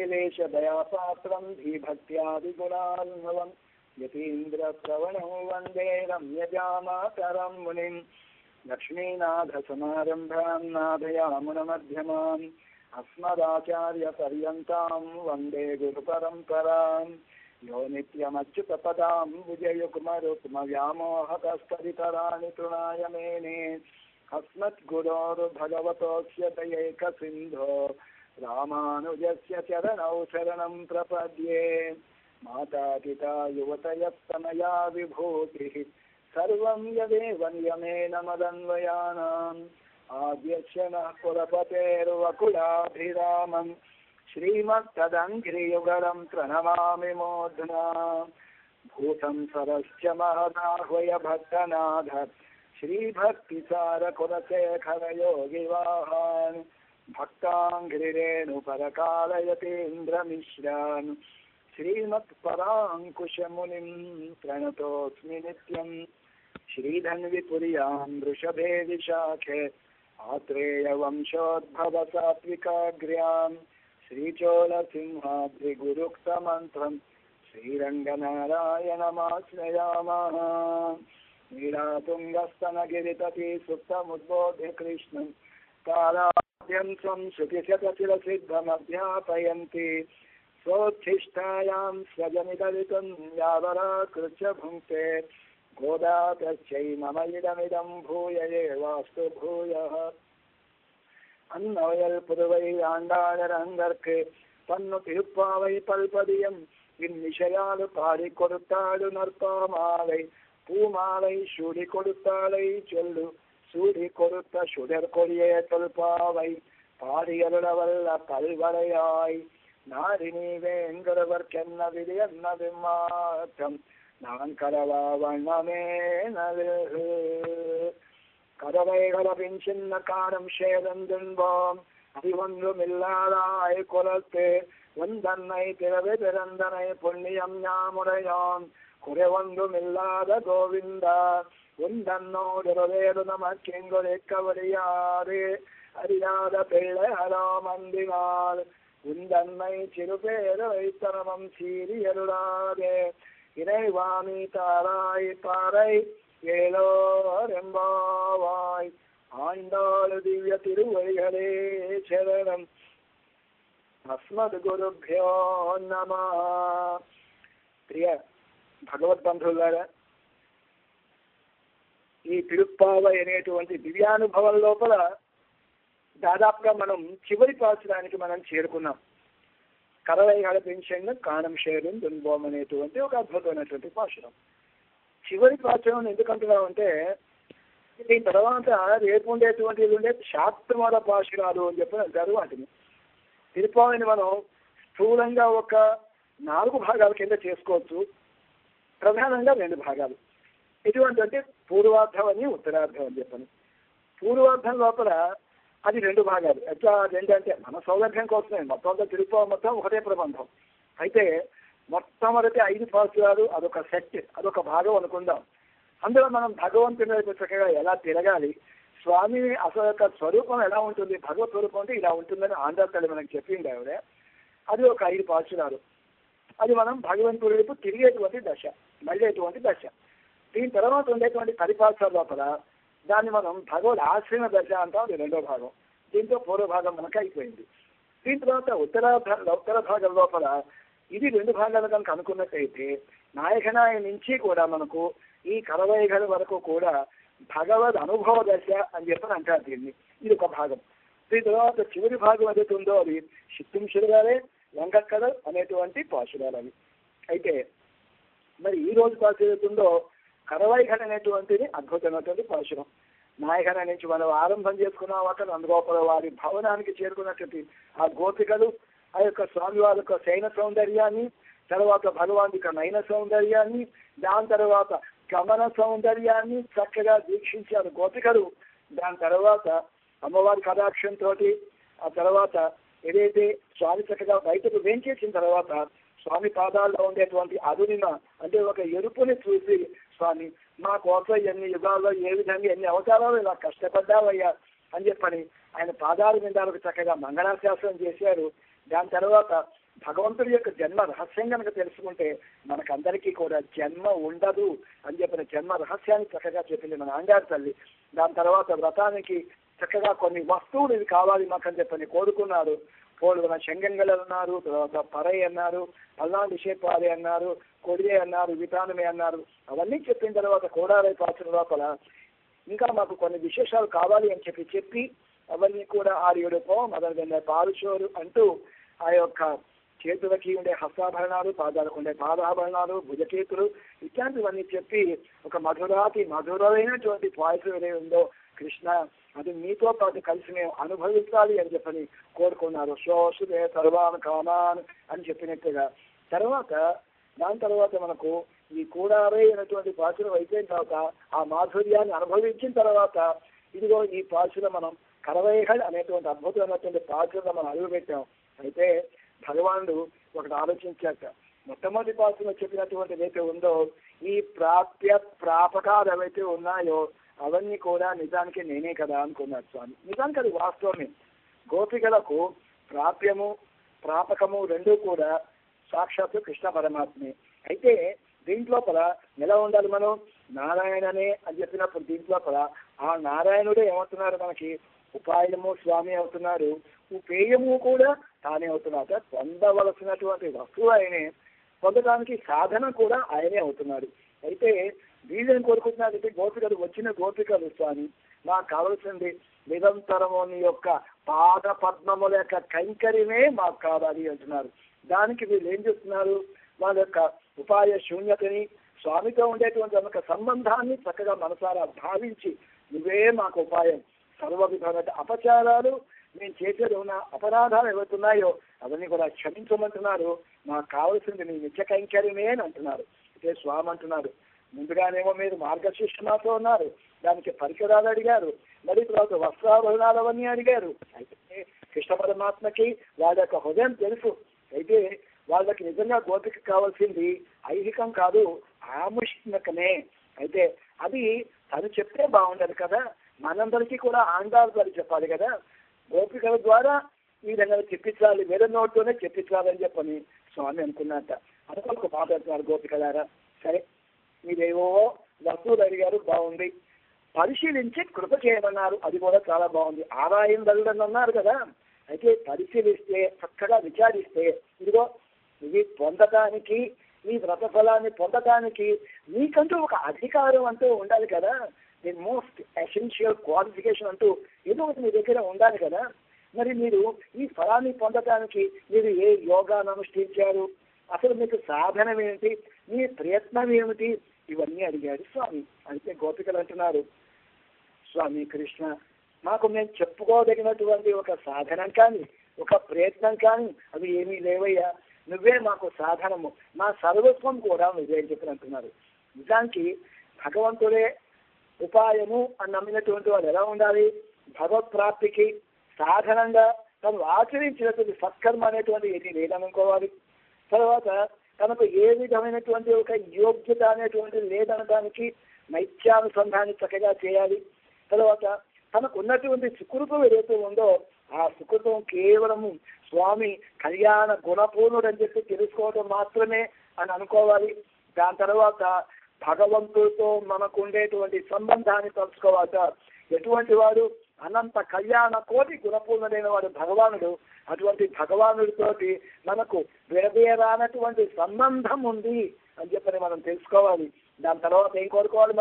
नीलेशदयापात्रं धीभक्त्यादिगुणार्णवं यतीन्द्रश्रवणं वन्दे रम्यजामातरं मुनिं लक्ष्मीनाथसमारम्भां नाथयामुनमध्यमाम् अस्मदाचार्यपर्यन्तां वन्दे गुरुपरम्परां यो नित्यमच्युतपदां भुजयुग्मरुक्मव्यामोहतस्तदितराणि तृणाय मेने अस्मद्गुरोर्भगवतोऽस्य दयैकसिन्धो रामानुजस्य चरणौ शरणं प्रपद्ये माता पिता युवतयस्तनया विभूतिः सर्वं यदेव नियमेन मदन्वयानाम् आद्यस्य नः कुलपतेर्वकुलाभिरामं श्रीमत्तदङ्घ्रियुगलं प्रणमामि मूर्ध्ना भूतं सरश्च महदाह्वय भक्तनाथ श्रीभक्तिसारकुलशेखरयोगिवाहान् भक्ताङ्घ्रिरेणुपरकालयतीन्द्रमिश्रान् श्रीमत्पराङ्कुशमुनिं प्रणतोऽस्मि नित्यं श्रीधन्विपुर्यां वृषभे विशाखे आत्रेयवंशोद्भवसात्विकाग्र्यां श्रीचोलसिंहाद्रिगुरुक्तमन्त्रं श्रीरङ्गनारायणमाश्रयामः नीलातुङ्गस्तनगिरितटी सुप्तमुद्बोध्य कृष्णं ताराद्यं स्वं श्रुतिशतशिरसिद्धमध्यापयन्ति सोच्छिष्टायां स्वजनिदलितं यावराकृत्य भुङ्क्ते गोदा तस्यै मम इदमिदं भूयये वास्तु भूयः अन्नवयल पुதுவை ஆண்டாளரங்கற்கு பன்னு திருப்பாவை பல்பதியம் இந்நிஷையாடு பாடி கொடுத்தாடு நற்பாமாலை பூமாலை சூடி கொடுத்தாளை சொல்லு சூடி கொடுத்த சுடர் கொடியே தொல்பாவை பாடியருளவல்ல பல்வரையாய் நாரினி வேங்கடவர்க்கென்ன விதி என்ன விமாற்றம் நான் கரவா வண்ணமே நல்கு கதவைகளபின் சின்ன காரம் சேதம் துன்போம் அறிவொன்றுமில்லாதாய் குலத்து ஒந்தன்னை பிறவி பிறந்தனை புண்ணியம் ஞாமுடையான் குறைவொன்றுமில்லாத கோவிந்தா உந்தன்னோடு வேறு நமக்கெங்கொழிக்கவறியாது அறியாத பிள்ளை ஹரோ மந்தினால் உந்தன்னை சிறுபேறு வைத்தனமம் சீரியருளாதே இறைவாமி தாராய் பாறை ஏலோரெம்பாவாய் ஆண்டாளு திவ்ய திருவழிகளே சரணம் అస్మద్ గురుభ్యో నమః. ప్రియ భగవద్బంధువులారా, ఈ తిరుప్పావై అనేటువంటి దివ్యానుభవం లోపల దాదాపుగా మనం చివరి పాచడానికి మనం చేరుకున్నాం. కరవైగల పెన్షన్ కాణం షేరు దున్బోమ్ అనేటువంటి ఒక అద్భుతమైనటువంటి పాశురం. చివరి పాచనం ఎందుకంటున్నామంటే దీని తర్వాత రేపు ఉండేటువంటి శాస్త్రమాల పాశురాలు అని చెప్పి అంటారు. వాటిని తిరుపావైని మనం స్థూలంగా ఒక 4 భాగాల కింద చేసుకోవచ్చు. ప్రధానంగా 2 భాగాలు. ఎటువంటి అంటే పూర్వార్థం అని ఉత్తరార్థం అని చెప్పని. పూర్వార్థం లోపల అది 2 భాగాలు. ఎట్లా 2 అంటే మన సౌలభ్యం కోసమే మొత్తం తిరుపావ మొత్తం ఒకటే ప్రబంధం. అయితే మొట్టమొదటి 5 పాసురాలు అదొక సెట్, అదొక భాగం అనుకుందాం. అందులో మనం భగవంతుని వైపు చక్కగా ఎలా తిరగాలి, స్వామి అసలు యొక్క స్వరూపం ఎలా ఉంటుంది, భగవత్ స్వరూపం అంటే ఇలా ఉంటుందని ఆంధ్ర తల్లి మనకు చెప్పింది ఆవిడ. అది ఒక 5 పాసురాలు. అది మనం భగవంతుడి వైపు తిరిగేటువంటి దశ, మళ్ళేటువంటి దశ. దీని తర్వాత ఉండేటువంటి 10 పాసురాల లోపల దాన్ని మనం భగవద్ ఆశ్రమ దశ అంటాం. అది 2వ భాగం. దీంతో పూర్వ భాగం మనకు అయిపోయింది. దీని తర్వాత ఉత్తర భాగం లోపల ఇది 2 భాగాలు కనుక అనుకున్నట్టయితే నాయకనాయ నుంచి కూడా మనకు ఈ కరవైగల వరకు కూడా భగవద్ అనుభవ దశ అని చెప్పని అంటారు దీన్ని. ఇది ఒక భాగం. దీని తర్వాత చివరి భాగం ఏదైతే ఉందో అది శిత్తుంశురాలే వెంకక్కడ అనేటువంటి పాశురాలు అవి. అయితే మరి ఈ రోజు పాసు ఏదైతుందో కరవైగల అనేటువంటిది అద్భుతమైనటువంటి పాశురం. నాయకన నుంచి మనం ఆరంభం చేసుకున్నాం. అక్కడ అందులోపల వారి భవనానికి చేరుకున్నటువంటి ఆ గోపికలు ఆ యొక్క స్వామి వారి యొక్క శయన సౌందర్యాన్ని, తర్వాత భగవాన్ యొక్క నయన సౌందర్యాన్ని, దాని తర్వాత గమన సౌందర్యాన్ని చక్కగా వీక్షించారు గోపికలు. దాని తర్వాత అమ్మవారి కటాక్షంతో ఆ తర్వాత ఏదైతే స్వామి చక్కగా బయటకు వేంచేసిన తర్వాత స్వామి పాదాల్లో ఉండేటువంటి అరుణిమ అంటే ఒక ఎరుపుని చూసి, స్వామి మా కోసం ఎన్ని యుగాల్లో ఏ విధంగా ఎన్ని అవతారాలు ఇలా కష్టపడ్డావయ్యా అని చెప్పని ఆయన పాదాల మీద చక్కగా మంగళాశాసనం చేశారు. దాని తర్వాత భగవంతుడి యొక్క జన్మ రహస్యం కనుక తెలుసుకుంటే మనకందరికీ కూడా జన్మ ఉండదు అని చెప్పిన జన్మ రహస్యాన్ని చక్కగా చెప్పింది మన నాన్నగారి తల్లి. దాని తర్వాత వ్రతానికి చక్కగా కొన్ని వస్తువులు ఇవి కావాలి మాకని చెప్పని కోరుకున్నారు. పోలుగున శంగంగలు అన్నారు, తర్వాత పరై అన్నారు, పల్నాడు విషేపాలి అన్నారు, కొడియే అన్నారు, వితానమే అన్నారు. అవన్నీ చెప్పిన తర్వాత కోడారై పాత్ర లోపల ఇంకా మాకు కొన్ని విశేషాలు కావాలి అని చెప్పి అవన్నీ కూడా 6-7 మొదలైన పాలుచోరు అంటూ ఆ యొక్క చేతులకి ఉండే హస్తాభరణాలు, పాదాలకు ఉండే పాదాభరణాలు, భుజకేతులు ఇట్లాంటివన్నీ చెప్పి ఒక మధురైనటువంటి పాయసం ఏదైతే ఉందో కృష్ణ అది మీతో పాటు కలిసి మేము అనుభవించాలి అని చెప్పని కోరుకున్నారు. శోషుదే సర్వాన్ కామాన్ అని చెప్పినట్టుగా దాని తర్వాత మనకు ఈ కూడారై అనేటువంటి పాచులు అయిపోయిన తర్వాత ఆ మాధుర్యాన్ని అనుభవించిన తర్వాత ఇదిగో ఈ పాచులో మనం కరవైహళ్ అనేటువంటి అద్భుతమైనటువంటి పాచుల్లో మనం అడుగుపెట్టాం. అయితే భగవానుడు ఒకటి ఆలోచించాక మొట్టమొదటి పాసులో చెప్పినటువంటి ఏదైతే ఉందో ఈ ప్రాపకాలు ఏవైతే ఉన్నాయో అవన్నీ కూడా నిజానికి నేనే కదా అనుకున్నాడు స్వామి. నిజానికి అది వాస్తవమే. గోపికలకు ప్రాప్యము ప్రాపకము రెండూ కూడా సాక్షాత్తు కృష్ణ పరమాత్మే. అయితే దీంట్లోపల ఎలా ఉండాలి మనం? నారాయణనే అని చెప్పినప్పుడు దీంట్లోపల ఆ నారాయణుడే ఏమవుతున్నారు మనకి? ఉపాయము స్వామి అవుతున్నారు, ఉపేయము కూడా తానే అవుతున్నారు. పొందవలసినటువంటి వస్తువు ఆయనే, పొందడానికి సాధన కూడా ఆయనే అవుతున్నాడు. అయితే వీళ్ళని కోరుకుంటున్నారు అంటే గోపికలు వచ్చిన గోపికలు స్వామి మాకు కావలసింది నిరంతరము నీ యొక్క పాద పద్మముల యొక్క కైంకర్యమే మాకు కావాలి అంటున్నారు. దానికి వీళ్ళు ఏం చేస్తున్నారు? వాళ్ళ యొక్క ఉపాయ శూన్యతని, స్వామితో ఉండేటువంటి ఒక సంబంధాన్ని చక్కగా మనసారా భావించి నువ్వే మాకు ఉపాయం, సర్వ విధమైన అపచారాలు మేము చేసేది ఉన్న అపరాధాలు ఏవైతున్నాయో అవన్నీ కూడా క్షమించమంటున్నారు. మాకు కావాల్సింది నీ నిత్య కైంకర్యమే అని అంటున్నారు. అయితే స్వామి అంటున్నారు, ముందుగానేమో మీరు మార్గశిష్యమాతో ఉన్నారు, దానికి పరికరాలు అడిగారు, మరి తర్వాత వస్త్రాభరణాలు అవన్నీ అడిగారు. అయితే కృష్ణ పరమాత్మకి వాళ్ళ యొక్క హృదయం తెలుసు. అయితే వాళ్ళకి నిజంగా గోపిక కావాల్సింది ఐహికం కాదు, ఆముష్మికమే. అయితే అది తను చెప్తే బాగుండదు కదా, మనందరికీ కూడా ఆండాలు గారు చెప్పాలి కదా. గోపికల ద్వారా ఈ విధంగా చెప్పించాలి, వేరే నోట్తోనే చెప్పించాలని చెప్పని స్వామి అనుకున్నట్ట. అనుకోక మాట్లాడుతున్నారు గోపికలారా. సరే మీరేవో వస్తువులు అడిగారు, బాగుంది, పరిశీలించి కృప చేయమన్నారు, అది కూడా చాలా బాగుంది. ఆరాయం వెళ్ళడం అన్నారు కదా. అయితే పరిశీలిస్తే చక్కగా విచారిస్తే ఇదిగో ఇవి పొందటానికి, ఈ వ్రత ఫలాన్ని పొందటానికి మీకంటూ ఒక అధికారం అంటూ ఉండాలి కదా. ది మోస్ట్ ఎసెన్షియల్ క్వాలిఫికేషన్ అంటూ ఏదో ఒకటి మీ దగ్గర ఉండాలి కదా. మరి మీరు ఈ ఫలాన్ని పొందటానికి మీరు ఏ యోగాను అనుష్ఠించారు, అసలు మీకు సాధనం ఏమిటి, మీ ప్రయత్నం ఏమిటి, ఇవన్నీ అడిగాడు స్వామి. అయితే గోపికలు అంటున్నారు, స్వామి కృష్ణ మాకు మేము చెప్పుకోదగినటువంటి ఒక సాధనం కానీ ఒక ప్రయత్నం కానీ అవి ఏమీ లేవయ్యా, నువ్వే మాకు సాధనము, మా సర్వస్వం కూడా నువ్వే అని చెప్పి అంటున్నారు. నిజానికి భగవంతుడే ఉపాయము అని నమ్మినటువంటి వాళ్ళు ఎలా ఉండాలి? భగవత్ప్రాప్తికి సాధనంగా తను ఆచరించినటువంటి సత్కర్మ అనేటువంటి ఏది లేదనుకోవాలి. తర్వాత తనకు ఏ విధమైనటువంటి ఒక యోగ్యత అనేటువంటిది లేదనడానికి నైత్యానుసంధాన్ని చక్కగా చేయాలి. తర్వాత తనకు ఉన్నటువంటి సుకృతం ఏదైతే ఉందో ఆ సుకృతం కేవలము స్వామి కళ్యాణ గుణపూర్ణుడు అని చెప్పి తెలుసుకోవడం మాత్రమే అని అనుకోవాలి. దాని తర్వాత భగవంతుడితో మనకు ఉండేటువంటి సంబంధాన్ని తలుచుకోవాలట. ఎటువంటి వాడు? అనంత కళ్యాణ కోటి గుణపూర్ణుడైన వాడు భగవానుడు. అటువంటి భగవానుడితోటి మనకు విడదీయరానటువంటి సంబంధం ఉంది అని చెప్పని మనం తెలుసుకోవాలి. దాని తర్వాత ఏం కోరుకోవాలి?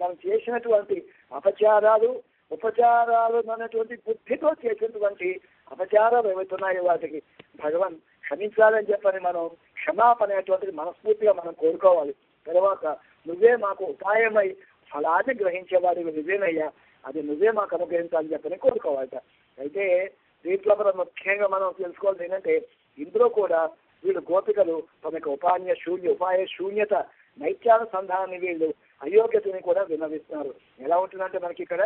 మనం చేసినటువంటి అపచారాలు ఉపచారాలు అనేటువంటి బుద్ధితో చేసినటువంటి అపచారాలు ఏవైతున్నాయో వాటికి భగవాన్ క్షమించాలని చెప్పని మనం క్షమాపణ అనేటువంటిది మనస్ఫూర్తిగా మనం కోరుకోవాలి. తర్వాత నువ్వే మాకు ఉపాయమై ఫలాన్ని గ్రహించేవాడు నువ్వేనయ్యా, అది నువ్వే మాకు అనుగ్రహించాలని చెప్పని కోరుకోవాలట. అయితే దీంట్లో కూడా ముఖ్యంగా మనం తెలుసుకోవాల్సి ఏంటంటే ఇందులో కూడా వీళ్ళు గోపికలు తమకు ఉపాయ శూన్యత నైత్యానుసంధానాన్ని వీళ్ళు అయోగ్యతని కూడా విన్నవిస్తున్నారు. ఎలా ఉంటుందంటే మనకి ఇక్కడ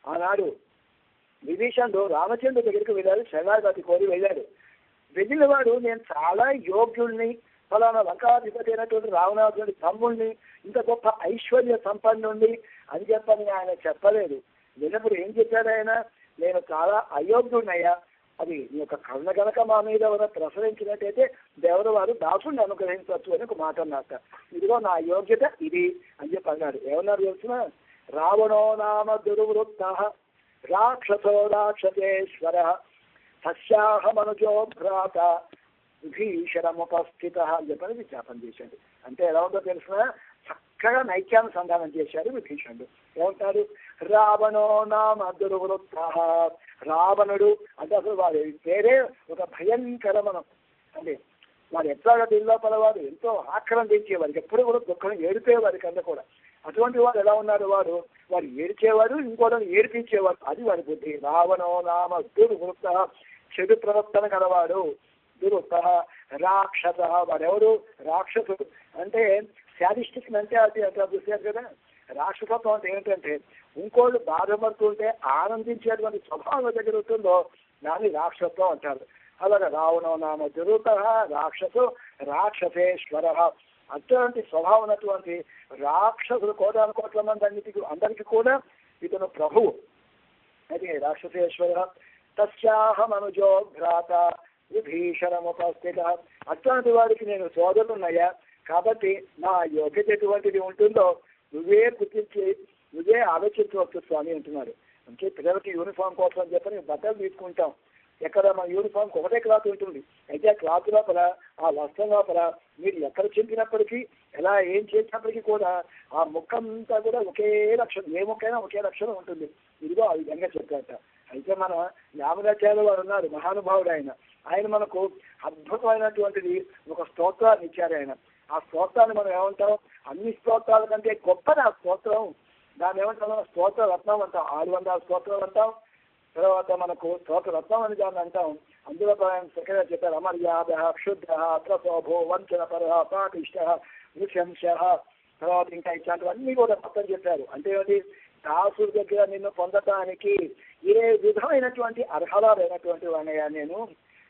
ఆనాడు విభీషణుడు రామచంద్రుడి దగ్గరికి వెళ్ళాడు, శరణాగతి కోరి వెళ్ళాడు. వెళ్ళిన వాడు నేను చాలా యోగ్యుల్ని, ఫలానా లంకాధిపతి అయినటువంటి రావణాసుడి తమ్ముడిని, ఇంత గొప్ప ఐశ్వర్య సంపన్నుండి అని చెప్పని ఆయన చెప్పలేదు. వెళ్ళినప్పుడు ఏం చెప్పాడు ఆయన? నేను చాలా అయోగ్యుడినయ్యా, అది నీ యొక్క కరుణ గనక మా మీద ఎవరైనా ప్రసరించినట్టయితే దేవుడు వారు దాసుని అనుగ్రహించవచ్చు అని ఒక మాట అన్నట్ట. ఇదిగో నా యోగ్యత ఇది అని చెప్పి అన్నాడు. ఏమన్నారు తెలిసిన? రావణో నామ దుర్వృత్త రాక్షసో రాక్షసేశ్వర సస్యాహమనుజో భ్రాత విభీషణముపస్థిత అని చెప్పని విజ్ఞాపన చేశాడు. అంటే ఎలా ఉందో తెలిసిన చక్కగా నైత్యానుసంధానం చేశాడు విభీషణుడు. ఏమంటాడు? రావణో నామ దుర్వృత్త. రావణుడు అంటే అసలు వారి పేరే ఒక భయంకరమనం. అంటే వారు ఎట్లాగా దీనిలోపల వారు ఎంతో ఆక్రందించేవారికి, ఎప్పుడు కూడా దుఃఖం ఏడిపోయేవారి కన్నా కూడా. అటువంటి వారు ఎలా ఉన్నారు? వారు ఏడిచేవారు, ఇంకోటి ఏడిపించేవారు. అది వారి బుద్ధి. రావణో నామ దుర్వృత్త, చెడు ప్రవర్తన గలవాడు. దురుత రాక్షస, వారెవరు? రాక్షసుడు. అంటే శాడిస్టిక్ మెంటాలిటీ అంటే చూసారు కదా. రాక్షసత్వం అంటే ఏంటంటే ఇంకోళ్ళు బాధపడుతుంటే ఆనందించేటువంటి స్వభావం దగ్గర ఉంటుందో దాన్ని రాక్షసత్వం అంటారు. అలాగే రావణో నామ దురుత రాక్షసు రాక్షసేశ్వర, అటువంటి స్వభావం ఉన్నటువంటి రాక్షసులు 1,000,000 మంది అందరికీ కూడా ఇతను ప్రభువు. అది రాక్షసేశ్వర. తస్యాహమనుజో భ్రాత విభీషణముపస్థిత. అట్లాంటి వాడికి నేను సోదరులున్నాయా, కాబట్టి నా యోగ్యత ఎటువంటిది ఉంటుందో నువ్వే గుర్తించి నువ్వే ఆలోచించవచ్చు స్వామి అంటున్నాడు. అంటే పిల్లలకి యూనిఫామ్ కోసం అని చెప్పని బట్టలు తీసుకుంటాం. ఎక్కడ మన యూనిఫామ్కి ఒకటే క్లాత్ ఉంటుంది. అయితే ఆ క్లాత్ లోపల, ఆ వస్త్రం లోపల మీరు ఎక్కడ చింపినప్పటికీ, ఎలా ఏం చేసినప్పటికీ కూడా ఆ ముక్కంతా కూడా ఒకే లక్షణం, ఏ ముక్కైనా ఒకే లక్షణం ఉంటుంది. ఇదిగో ఆ విధంగా చెప్పాట. అయితే మన యామరాచార్య వారు ఉన్నారు, మహానుభావుడు ఆయన. ఆయన మనకు అద్భుతమైనటువంటిది ఒక స్తోత్రాన్ని ఇచ్చారు ఆయన. ఆ స్తోత్రాన్ని మనం ఏమంటాం? అన్ని స్తోత్రాల కంటే గొప్పది ఆ స్తోత్రం. దాన్ని ఏమంటాం? స్తోత్ర రత్నం అంటాం. 600 స్తోత్రాలు అంటాం. తర్వాత మనకు స్తోత్ర రత్నం అని దాన్ని అంటాం. అందులో చక్కగా చెప్పారు. అమర్యాద క్షుద్ర ప్రశోభో వంచన పర పాటిష్ట నృశంస, తర్వాత ఇంకా ఇట్లాంటివన్నీ కూడా మొత్తం చెప్పారు. అంటే ఏంటి? దాసుడి దగ్గర నిన్ను పొందటానికి ఏ విధమైనటువంటి అర్హతలైనటువంటి వాడినయ్యా నేను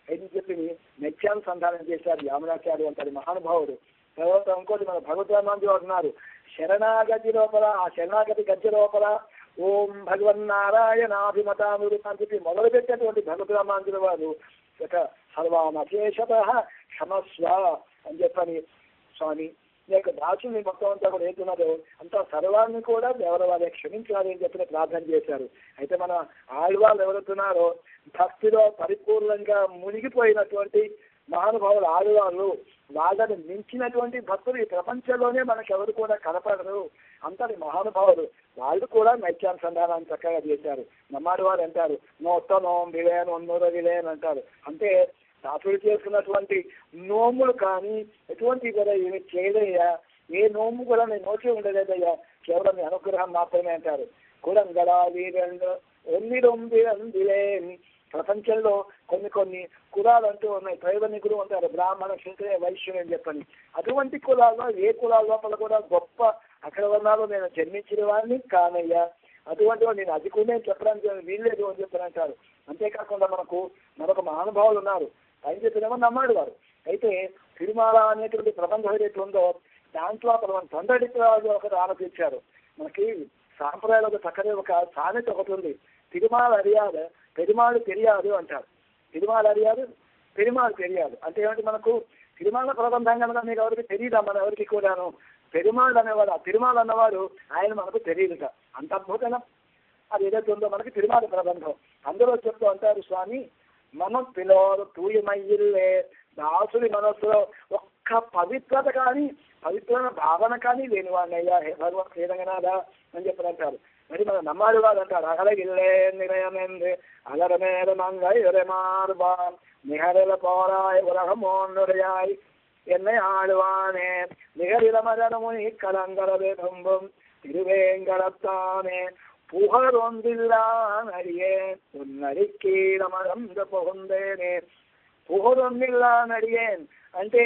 అని చెప్పి నిత్యానుసంధానం చేశారు యామరాచార్య అంటారు మహానుభావుడు. తర్వాత ఇంకోటి మన భగవద్రామాంజు ఉన్నారు. శరణాగతి లోపల, ఆ శరణాగతి గద్య లోపల ఓం భగవన్నారాయణాభిమతానురు అని చెప్పి మొదలుపెట్టినటువంటి భగవద్రామాంజుల వారు సర్వామశేషత క్షమస్వ అని చెప్పని స్వామి ఈ యొక్క దాసుని మొత్తం అంతా కూడా ఏతున్నదో అంతా సర్వాన్ని కూడా ఎవరు వారే క్షమించాలి అని చెప్పిన ప్రార్థన చేశారు. అయితే మన ఆళ్వాళ్ళు ఎవరుతున్నారో భక్తిలో పరిపూర్ణంగా మునిగిపోయినటువంటి మహానుభావులు ఆళ్వాళ్ళు, వాళ్ళని మించినటువంటి భక్తులు ఈ ప్రపంచంలోనే మనకెవరు కూడా కనపడరు. అంతటి మహానుభావులు వాళ్ళు కూడా నైత్యానుసంధానాన్ని చక్కగా చేశారు. నమ్మాడు వారు అంటారు నోం విలేన్ ఒన్నూర విలేన్ అంటారు. అంటే దాసుడు చేసుకున్నటువంటి నోములు కానీ ఎటువంటి కూడా ఏమి చేయలేయ్యా, ఏ నోము కూడా నేను నోచి ఉండలేదయ్యా, కేవలం మీ అనుగ్రహం మాత్రమే అంటారు. కులంగళ వీరండు ఒందిలేని ప్రపంచంలో కొన్ని కులాలు అంటూ ఉన్నాయి. త్రైవనికులు అంటారు, బ్రాహ్మణ క్షత్రియ వైశ్యులు అని చెప్పని. అటువంటి కులాల్లో ఏ కులాల లోపల కూడా గొప్ప అగ్రవర్ణాలు నేను జన్మించిన వాడిని కానయ్యా, అటువంటి వాడు నేను అది కూడా చెప్పడానికి వీల్లేదు అని చెప్పని అంటారు. అంతేకాకుండా మరొక మహానుభావులు ఉన్నారు. ఆయన చెప్పినేమో నమ్మాడు వారు. అయితే తిరుమల అనేటువంటి ప్రబంధం ఏదైతే ఉందో దాంట్లో మన తొందడిరాజు ఒకరు ఆలోచించారు. మనకి సాంప్రదాయాలు ఒక చక్కని ఒక సామెత ఒకటి ఉంది. తిరుమల అరియాదు పెరుమాళ్ తెలియదు అంటారు. తిరుమల అరియాదు పెరుమాళ్ తెలియదు అంటే ఏమిటి? మనకు తిరుమల ప్రబంధం కనుక మీకు ఎవరికి తెలియదా? మన ఎవరికి కూడాను పెరుమాళ్ అనేవాడు, ఆ తిరుమల అన్నవాడు ఆయన మనకు తెలియదుట. అంత అద్భుతం అది ఏదైతే ఉందో మనకి తిరుమల ప్రబంధం. అందులో చెప్తూ అంటారు స్వామి, మనం పిల్లలు తూయమయ్యిల్లే దాసుడి మనస్సులో ఒక్క పవిత్రత కానీ పవిత్రమైన భావన కానీ లేని వాడినయ్యా హే భగవత్ శ్రీరంగనాథా అని చెప్పని అంటారు. మరి మన నమ్మాడు వాడు అంటారు అగలగిల్లే నిలయమెంది అలరమేర మంగళమార్బా నిహరిల పోరాయ్ ఉరహమోన్నురయాయ్ என்னை ஆழ்வானே நிகரில மரணமுனி கலங்கரவே தும்பும் திருவேங்கடத்தானே புகழொன்றில்லான் அடியேன் உன்னடிக்கீழமறந்த புகுந்தேనే పుహరొన్నిల్లాన్ అడిగేన్ అంటే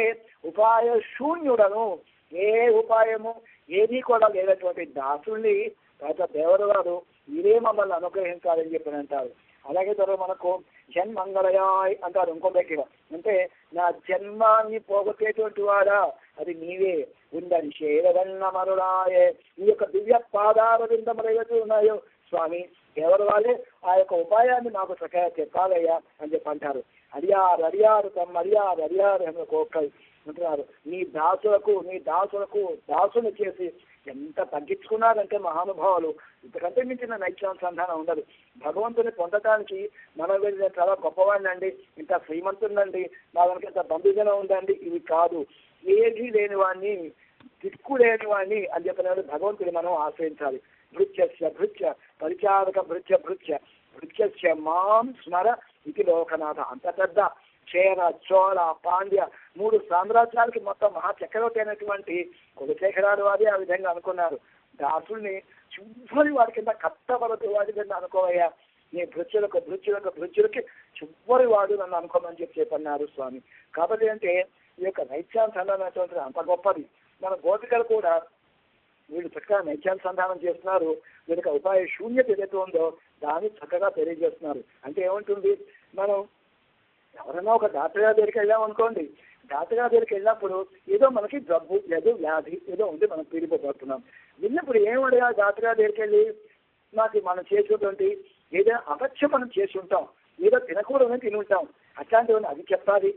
ఉపాయ శూన్యుడను, ఏ ఉపాయము ఏది కూడా లేనటువంటి దాసుల్ని తర్వాత దేవరు వారు ఇదే మమ్మల్ని అనుగ్రహించాలని చెప్పని అంటారు. అలాగే తర్వాత మనకు జన్మంగళయాయ్ అంటారు ఇంకో దగ్గర. అంటే నా జన్మాన్ని పోగొట్టేటువంటి వాడా అది నీవే ఉందని చేరవన్న మరుడాయే. ఈ యొక్క దివ్య పాదాల విందములు ఏవైతే ఉన్నాయో స్వామి ఎవరు వాళ్ళే ఆ యొక్క ఉపాయాన్ని మాకు చక్కగా చెప్పాలయ్యా అని చెప్పి అంటారు. అడియారు తమ అడియారు అని కోక్కలు అంటున్నారు. నీ దాసులకు దాసులు చేసి ఎంత తగ్గించుకున్నారంటే మహానుభావులు, ఇంతకంటే మించిన నైత్యానుసంధానం ఉండదు. భగవంతుని పొందటానికి మనం వెళ్ళిన చాలా గొప్పవాడినండి, ఇంత శ్రీమంతుడండి, మా వెనక ఇంత బంధుజనం ఉందండి, ఇవి కాదు. ఏది లేని వాడిని, దిక్కు లేని వాడిని అని చెప్పిన భగవంతుని మనం ఆశ్రయించాలి. భృత్య పరిచారక భృత్య మాం స్మర ఇది లోకనాథ. అంత పెద్ద చేర, చోళ, పాండ్య 3 సామ్రాజ్యాలకి మొత్తం మహాచక్రవర్తి అయినటువంటి కులశేఖరాలు వారి ఆ విధంగా అనుకున్నారు. దాసుల్ని చివరి వాడి కింద కట్టబడదు వాడి కింద అనుకోవయ్యా, నీ భృత్యులకి చివరి వాడు నన్ను అనుకోమని చెప్పన్నారు స్వామి. కాబట్టి అంటే ఈ యొక్క నైత్యానుసంధానం అంత గొప్పది. మన గోపికలు కూడా వీళ్ళు చక్కగా నైత్యానుసంధానం చేస్తున్నారు. వీళ్ళకి ఉపాయ శూన్యత ఏదైతే ఉందో దాన్ని చక్కగా తెలియజేస్తున్నారు. అంటే ఏముంటుంది, మనం ఎవరైనా ఒక డాక్టర్ గారి దగ్గరికి వెళ్ళామనుకోండి, డాక్టర్ గారి దగ్గరికి వెళ్ళినప్పుడు ఏదో మనకి జబ్బు, ఏదో వ్యాధి ఏదో ఉంది, మనం పీడిపోతున్నాం. వెళ్ళినప్పుడు ఏమడిగా డాక్టర్ గారి దగ్గరికి వెళ్ళి మనం చేసేటువంటి ఏదో అపత్యం మనం చేసి ఉంటాం, ఏదో తినకూడదని తిని ఉంటాం, అట్లాంటివన్నీ అది చెప్పాలి.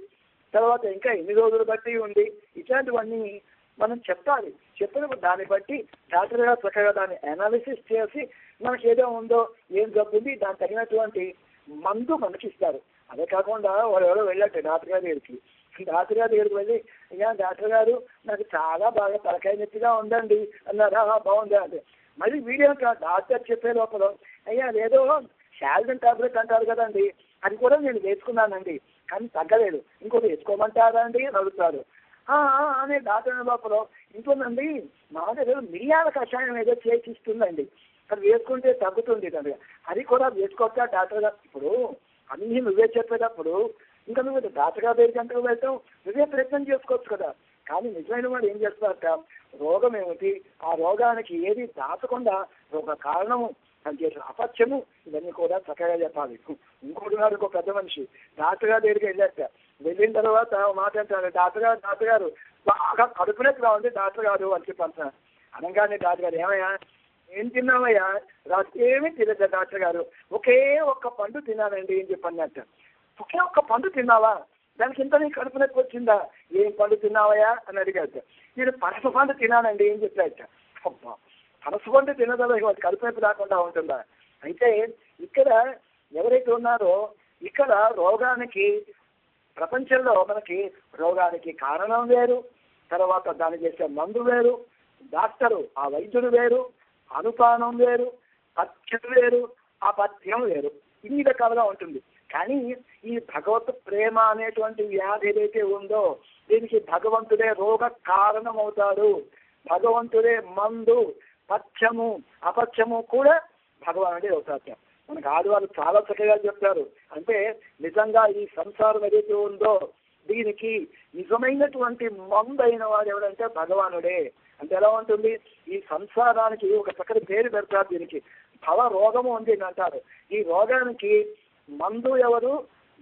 తర్వాత ఇంకా ఎన్ని రోజులు బట్టి ఉంది, ఇట్లాంటివన్నీ మనం చెప్పాలి. చెప్పినప్పుడు దాన్ని బట్టి డాక్టర్ గారు చక్కగా దాన్ని అనాలిసిస్ చేసి మనకి ఏదో ఉందో, ఏం జబ్బు ఉంది, దానికి తగినటువంటి మందు మనకి ఇస్తారు. అదే కాకుండా వాడు ఎవరో వెళ్ళట్టు డాక్టర్ గారి దగ్గరికి వెళ్ళి, అయ్యా డాక్టర్ గారు నాకు చాలా బాగా తలకాయ నొప్పిగా ఉందండి అన్నారా, బాగుంది అంటే మళ్ళీ వీడియో డాక్టర్ చెప్పే లోపల అయ్యా లేదో శాల్జన్ టాబ్లెట్ అంటారు కదండి, అది కూడా నేను వేసుకున్నానండి కానీ తగ్గలేదు, ఇంకోటి వేసుకోమంటారా అండి అని అడుగుతారు. అనే డాక్టర్ లోపల ఇంకోనండి మా దగ్గర మిరియాల కషాయం ఏదో చేసిస్తుందండి, అది వేసుకుంటే తగ్గుతుంది కదా, అది కూడా వేసుకోవచ్చా డాక్టర్ గారు? ఇప్పుడు అన్నీ నువ్వే చెప్పేటప్పుడు ఇంకా నువ్వు డాక్టర్ గారి దగ్గరికి ఎంత వెళ్తావు, నువ్వే ప్రయత్నం చేసుకోవచ్చు కదా. కానీ నిజమైన వాడు ఏం చేస్తారట, రోగం ఏమిటి, ఆ రోగానికి ఏది దాచకుండా రోగ కారణము అని చేసిన అపత్యము, ఇవన్నీ కూడా చక్కగా చెప్పాలి. ఇంకోటి నాడు ఒక పెద్ద మనిషి డాక్టర్ గారి దగ్గరికి వెళ్ళాక, వెళ్ళిన తర్వాత మాట అంటారు, డాక్టర్ గారు బాగా కడుపునొప్పిగా ఉంది డాక్టర్ గారు అని చెప్పి అంటున్నారు. అనగానే డాక్టర్ గారు ఏమయ్యా ఏం తిన్నావయ్యా? ఏమీ తినద్దా డాక్టర్ గారు, ఒకే ఒక్క పండు తిన్నానండి అని చెప్పి అన్నట్టు. ఒకే ఒక్క పండు తిన్నావా, దానికి ఇంత నీ కడుపు నొప్పి వచ్చిందా? ఏం పండు తిన్నావయ్యా అని అడిగాడు. నేను పనస పండు తిన్నానండి ఏం చెప్పాట. అబ్బా, పనస పండు తినదా కడుపు నొప్పి రాకుండా ఉంటుందా? అయితే ఇక్కడ ఎవరైతే ఉన్నారో ఇక్కడ రోగానికి, ప్రపంచంలో మనకి రోగానికి కారణం వేరు, తర్వాత దాన్ని చేసే మందు వేరు, డాక్టరు ఆ వైద్యుడు వేరు, అనుపానం వేరు, పథ్యం వేరు, అపథ్యం వేరు, ఇన్ని రకాలుగా ఉంటుంది. కానీ ఈ భగవత్ ప్రేమ అనేటువంటి వ్యాధి ఏదైతే ఉందో దీనికి భగవంతుడే రోగ కారణం అవుతాడు, భగవంతుడే మందు, పథ్యము అపథ్యము కూడా భగవానుడే అవుతాడు. మనకు ఆదివారు చాలా చక్కగా చెప్తారు. అంటే నిజంగా ఈ సంసారం ఏదైతే ఉందో దీనికి నిజమైనటువంటి మందు అయిన వాడు ఎవడంటే భగవానుడే. అంటే ఎలా ఉంటుంది, ఈ సంసారానికి ఒక చక్కటి పేరు పెడతారు, దీనికి భవ రోగము ఉంది అని అంటారు. ఈ రోగానికి మందు ఎవరు,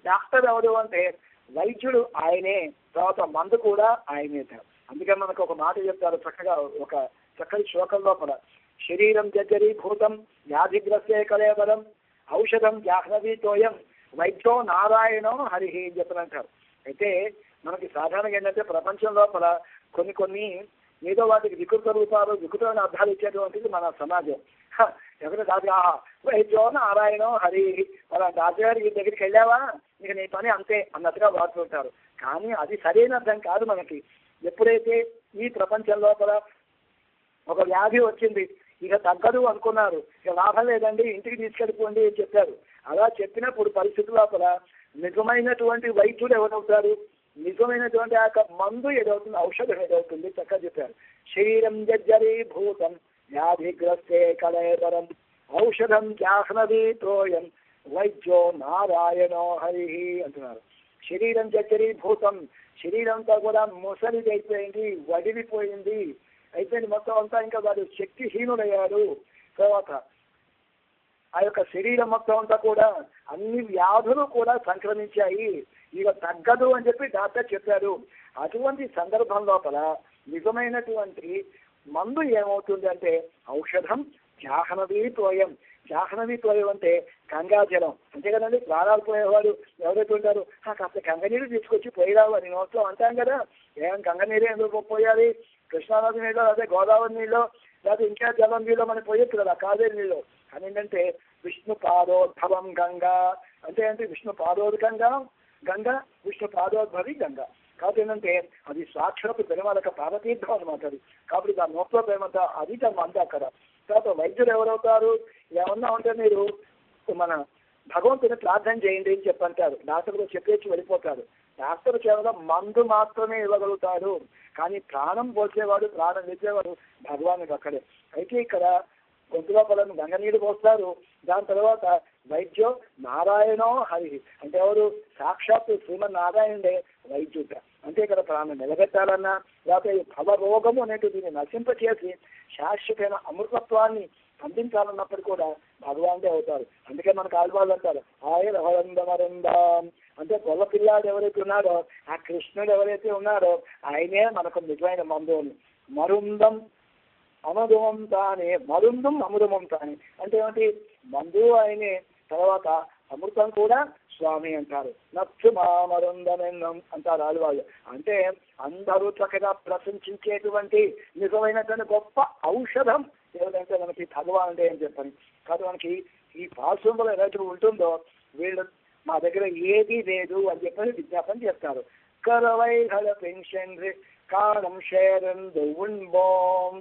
డాక్టర్ ఎవరు అంటే వైద్యుడు ఆయనే, తర్వాత మందు కూడా ఆయనే. అందుకని మనకు ఒక మాట చెప్తారు చక్కగా, ఒక చక్కటి శ్లోకం లోపల, శరీరం జర్జరీభూతం వ్యాధిగ్రస్తే కలేవరం ఔషధం జాహ్నవీతోయం వైద్యో నారాయణో హరిహి అని చెప్పనంటారు. అయితే మనకి సాధారణంగా ఏంటంటే ప్రపంచం లోపల కొన్ని ఏదో వాటికి వికృత రూపాలు, వికృతమైన అర్థాలు ఇచ్చేటువంటిది మన సమాజం. ఎవరు రాజు వైద్యో నారాయణో హరి, వాళ్ళ రాజుగారి దగ్గరికి వెళ్ళావా ఇక నీ పని అంతే అన్నట్టుగా వాడుతుంటారు. కానీ అది సరైన అర్థం కాదు మనకి. ఎప్పుడైతే ఈ ప్రపంచం లోపల ఒక వ్యాధి వచ్చింది, ఇక తగ్గదు అనుకున్నారు, ఇక లాభం లేదండి ఇంటికి తీసుకెళ్ళిపోండి అని చెప్పారు. అలా చెప్పినప్పుడు పరిస్థితి లోపల నిజమైనటువంటి వైద్యుడు ఎవరవుతారు, నిజమైనటువంటి ఆ యొక్క మందు ఏదవుతుంది, ఔషధం ఏదవుతుంది చక్కగా చెప్పారు. శరీరం జర్జరీభూతం వ్యాధిగ్రస్తే కళేవరం ఔషధం జాహ్నవీతోయం వైద్యో నారాయణో హరి అంటున్నారు. శరీరం జర్జరీభూతం, శరీరంతో కూడా ముసలిది అయిపోయింది, వడిలిపోయింది, అయిపోయింది మొత్తం అంతా, ఇంకా వాడు శక్తిహీనుడయ్యాడు. తర్వాత ఆ యొక్క శరీరం మొత్తం అంతా కూడా అన్ని వ్యాధులు కూడా సంక్రమించాయి, ఇక తగ్గదు అని చెప్పి డాక్టర్ చెప్పారు. అటువంటి సందర్భం లోపల నిజమైనటువంటి మందు ఏమవుతుంది అంటే ఔషధం జాహ్నవీతోయం, జాహ్నవి తోయం అంటే గంగాజలం అంతే కదండి. ప్రాణాలు పోయేవాడు ఎవరైతే ఉంటారు కాస్త గంగనీరు తీసుకొచ్చి పోయిరావు అని నోట్లో అంటాం కదా. ఏం గంగనీరే ఎందుకు పోయాలి? కృష్ణానది నీళ్ళు అదే గోదావరి నీళ్ళు లేదా ఇంకా జలం నీళ్ళు మనం పోయొచ్చు కదా కావేరి నీళ్ళు. కానీ ఏంటంటే విష్ణు పాదోద్భవం గంగా అంటే ఏంటి? విష్ణు పాదోద్గంగా గంగా, విష్ణు పాదోద్భవి గంగా. కాబట్టి ఏంటంటే అది సాక్షాత్తు పెరుమాళక పాదతీర్థం అనమాట. అది కాబట్టి దాని నోట్లో ప్రేమంతా అది తను అంతా అక్కడ. తర్వాత వైద్యులు ఎవరవుతారు? ఏమన్నా ఉంటే మీరు మన భగవంతుని ప్రార్థన చేయండి అని చెప్పంటారు. డాక్టర్లు చెప్పేసి వెళ్ళిపోతారు. డాక్టర్ కేవలం మందు మాత్రమే ఇవ్వగలుగుతారు. కానీ ప్రాణం పోసేవాడు, ప్రాణం ఇచ్చేవాడు భగవానుడు అక్కడే. అయితే ఇక్కడ గొంతు లోపల గంగనీరు పోస్తారు. దాని తర్వాత వైద్యం నారాయణో హరి అంటే ఎవరు? సాక్షాత్తు శ్రీమన్నారాయణుడే వైద్యుట. అంటే ఇక్కడ ప్రాణం నిలబెట్టాలన్నా లేకపోతే భవరోగము అనేటు దీన్ని నశింపచేసి శాశ్వతమైన అమృతత్వాన్ని అందించాలన్నప్పుడు కూడా భగవానుడే అవుతారు. అందుకే మనకు ఆల్వాళ్ళు అంటారు ఆయన హరందమరందం అంటే గొల్ల పిల్లాడు ఎవరైతే ఉన్నారో ఆ కృష్ణుడు ఎవరైతే ఉన్నారో ఆయనే మనకు నిజమైన మందు అని. మరుందం అమృతమం తానే, మరుందం అమృతమం తానే అంటే ఏమిటి? మందు ఆయనే, తర్వాత అమృతం కూడా స్వామి అంటారు. నచ్చు మామరుందమెన్నం అంటారు ఆలువాళ్ళు. అంటే అందరూ చక్కగా ప్రశంసించేటువంటి నిజమైనటువంటి గొప్ప ఔషధం ఏదంటే మనకి భగవానుడే అని చెప్పని. కాదు మనకి ఈ పాశ్వంలో ఏదైతే ఉంటుందో వీళ్ళు మా దగ్గర ఏది లేదు అని చెప్పని విజ్ఞాపన చేస్తారు. కరవైగల పెన్షన్ కాణం షేరందు ఉన్బోం,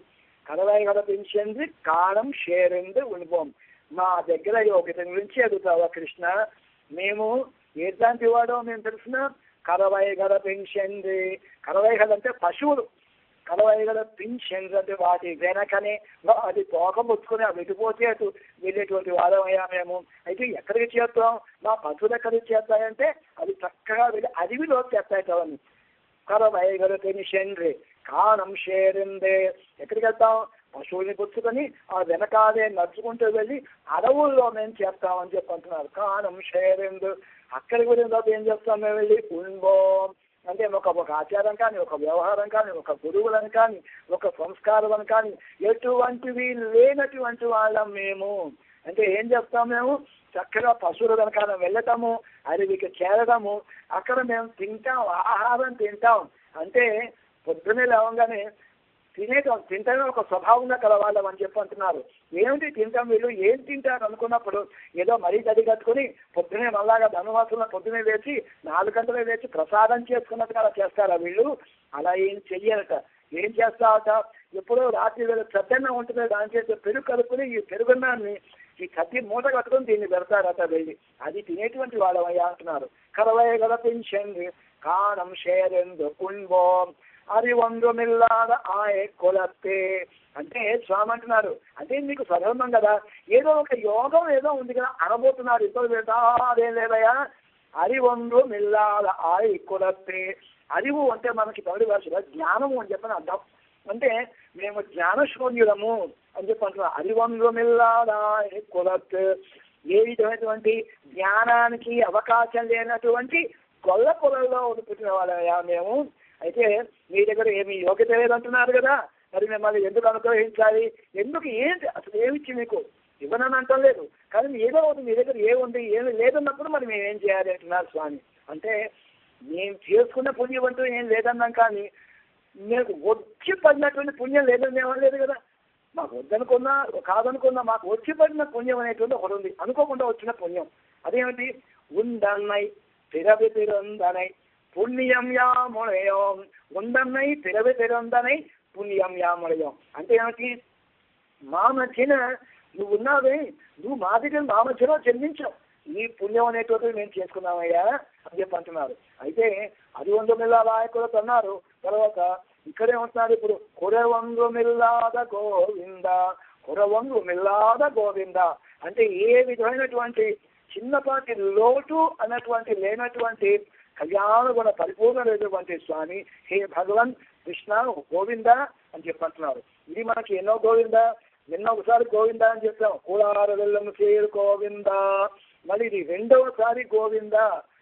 కరవైగల పెన్షన్ కాణం షేరందు ఉన్బోం. మా దగ్గర ఒకటి గురించి అడుగుతావా కృష్ణ? మేము ఏలాంటి వాడో మేము తెలిసిన కరవైగల పెన్షన్. కరవైగల అంటే పశువులు, కరవైగల పెన్షన్ అంటే వాటి వెనకనే అది తోక ముచ్చుకొని అవి ఎటుపోతే అటు వెళ్ళేటువంటి వారమయ్యా మేము. అయితే ఎక్కడికి చేస్తాం? మా పశువులు ఎక్కడికి చేస్తాయంటే అవి చక్కగా వెళ్ళి అడవిలో చేస్తాయి కవన్నీ. కరవైగల పెన్షన్ కాణం షేరిందే ఎక్కడికి వెళ్తాం? పశువుల్ని పుచ్చుకొని ఆ వెనకాలే నడుచుకుంటూ వెళ్ళి అడవుల్లో మేము చేస్తామని చెప్పి అంటున్నారు. కాణం షేరిందు అక్కడికి వెళ్ళిన తర్వాత ఏం చేస్తాం? మేము వెళ్ళి ఉంబోం అంటే ఒక ఆచారం కానీ, ఒక వ్యవహారం కానీ, ఒక గురువులను కానీ, ఒక సంస్కారం కానీ ఎటువంటివి లేనటువంటి వాళ్ళం మేము. అంటే ఏం చేస్తాం? మేము చక్కగా పశువుల వెనకాల వెళ్ళటము, అడవికి చేరడము, అక్కడ మేము తింటాం, ఆహారం తింటాం. అంటే పొద్దునే లేవగానే తింటమే ఒక స్వభావంగా కలవాళ్ళం అని చెప్పి అంటున్నారు. ఏమిటి తింటాం? వీళ్ళు ఏం తింటారు అనుకున్నప్పుడు ఏదో మరీ గది కట్టుకుని పొద్దునే మళ్ళాగా ధనువాసంలో పొద్దునే వేసి 4 గంటలు వేసి ప్రసాదం చేసుకున్నట్టుగా అలా చేస్తారా వీళ్ళు? అలా ఏం చెయ్యాలట. ఏం చేస్తారట? ఎప్పుడో రాత్రి వేళ చద్దన్నం ఉంటుంది, దాని చేసి పెరుగు కలుపుని ఈ పెరుగున్నాన్ని ఈ కత్తి మూట కట్టుకుని దీన్ని పెడతారట వెళ్ళి. అది తినేటువంటి వాళ్ళమయ్యా అంటున్నారు. కరవైగల పెన్షన్ కాణం షేరెందు ఉన్బోం అరివందుమిల్లాద ఆయ కొలత్తే అంటే స్వామి అంటున్నారు. అంటే మీకు సధర్మం కదా, ఏదో ఒక యోగం ఏదో ఉంది కదా అనబోతున్నారు. ఇద్దరు అదేం లేదయా. అరివందు మిల్లాద ఆయ కొలత్తే. అరివు అంటే మనకి తమిళ భాషలో జ్ఞానము అని చెప్పని అర్థం. అంటే మేము జ్ఞానశూన్యులము అని చెప్పి అంటున్నాం. అరివందు మిల్లాద ఆయ కొలత్ ఏ విధమైనటువంటి జ్ఞానానికి అవకాశం లేనటువంటి గొల్ల పొలంలో పుట్టిన వాళ్ళయా మేము. అయితే మీ దగ్గర ఏమి యోగ్యత లేదంటున్నారు కదా, మరి మిమ్మల్ని ఎందుకు అనుగ్రహించాలి? ఎందుకు ఏంటి అసలు ఏమిచ్చి మీకు ఇవ్వనని అంటం లేదు. కానీ ఏదో ఒకటి మీ దగ్గర ఏముంది, ఏమి లేదన్నప్పుడు మరి మేము ఏం చేయాలి అంటున్నారు స్వామి. అంటే మేము చేసుకున్న పుణ్యం అంటూ ఏం లేదన్నాం, కానీ మీకు వచ్చి పడినటువంటి పుణ్యం లేదని ఏమనలేదు కదా. మాకు వద్దనుకున్నా కాదనుకున్నా మాకు వచ్చి పడిన పుణ్యం అనేటువంటి ఒకటి ఉంది, అనుకోకుండా వచ్చిన పుణ్యం. అదేమిటి? ఉందన్నై పిరవి పిరందనై పుణ్యం యాముళయం. ఉందన్నై పిరవి పిరందనై పుణ్యం యాముళయం అంటే ఏమిటి? మా మధ్యన నువ్వు ఉన్నావే, నువ్వు మా దగ్గర మా మధ్యలో జన్మించావు, ఈ పుణ్యం అనేటువంటిది మేము చేసుకున్నామయ్యా అని చెప్పి అంటున్నారు. అయితే అది 100 మిల్లాల ఆయకులతో అన్నారు. తర్వాత ఇక్కడేమంటున్నారు ఇప్పుడు? కొరవంగు మిల్లాద గోవింద, కొరవంగు మిల్లాద గోవింద అంటే ఏ విధమైనటువంటి చిన్నపాటి లోటు అన్నటువంటి లేనటువంటి కళ్యాణ గుణ పరిపూర్ణమైనటువంటి స్వామి హే భగవన్ కృష్ణ గోవింద అని చెప్పంటున్నారు. ఇది మనకి ఎన్నో గోవింద, నిన్న ఒకసారి గోవింద అని చెప్పాం, కూడార వెళ్ళము చేరు గోవింద. మళ్ళీ ఇది 2వసారి గోవింద,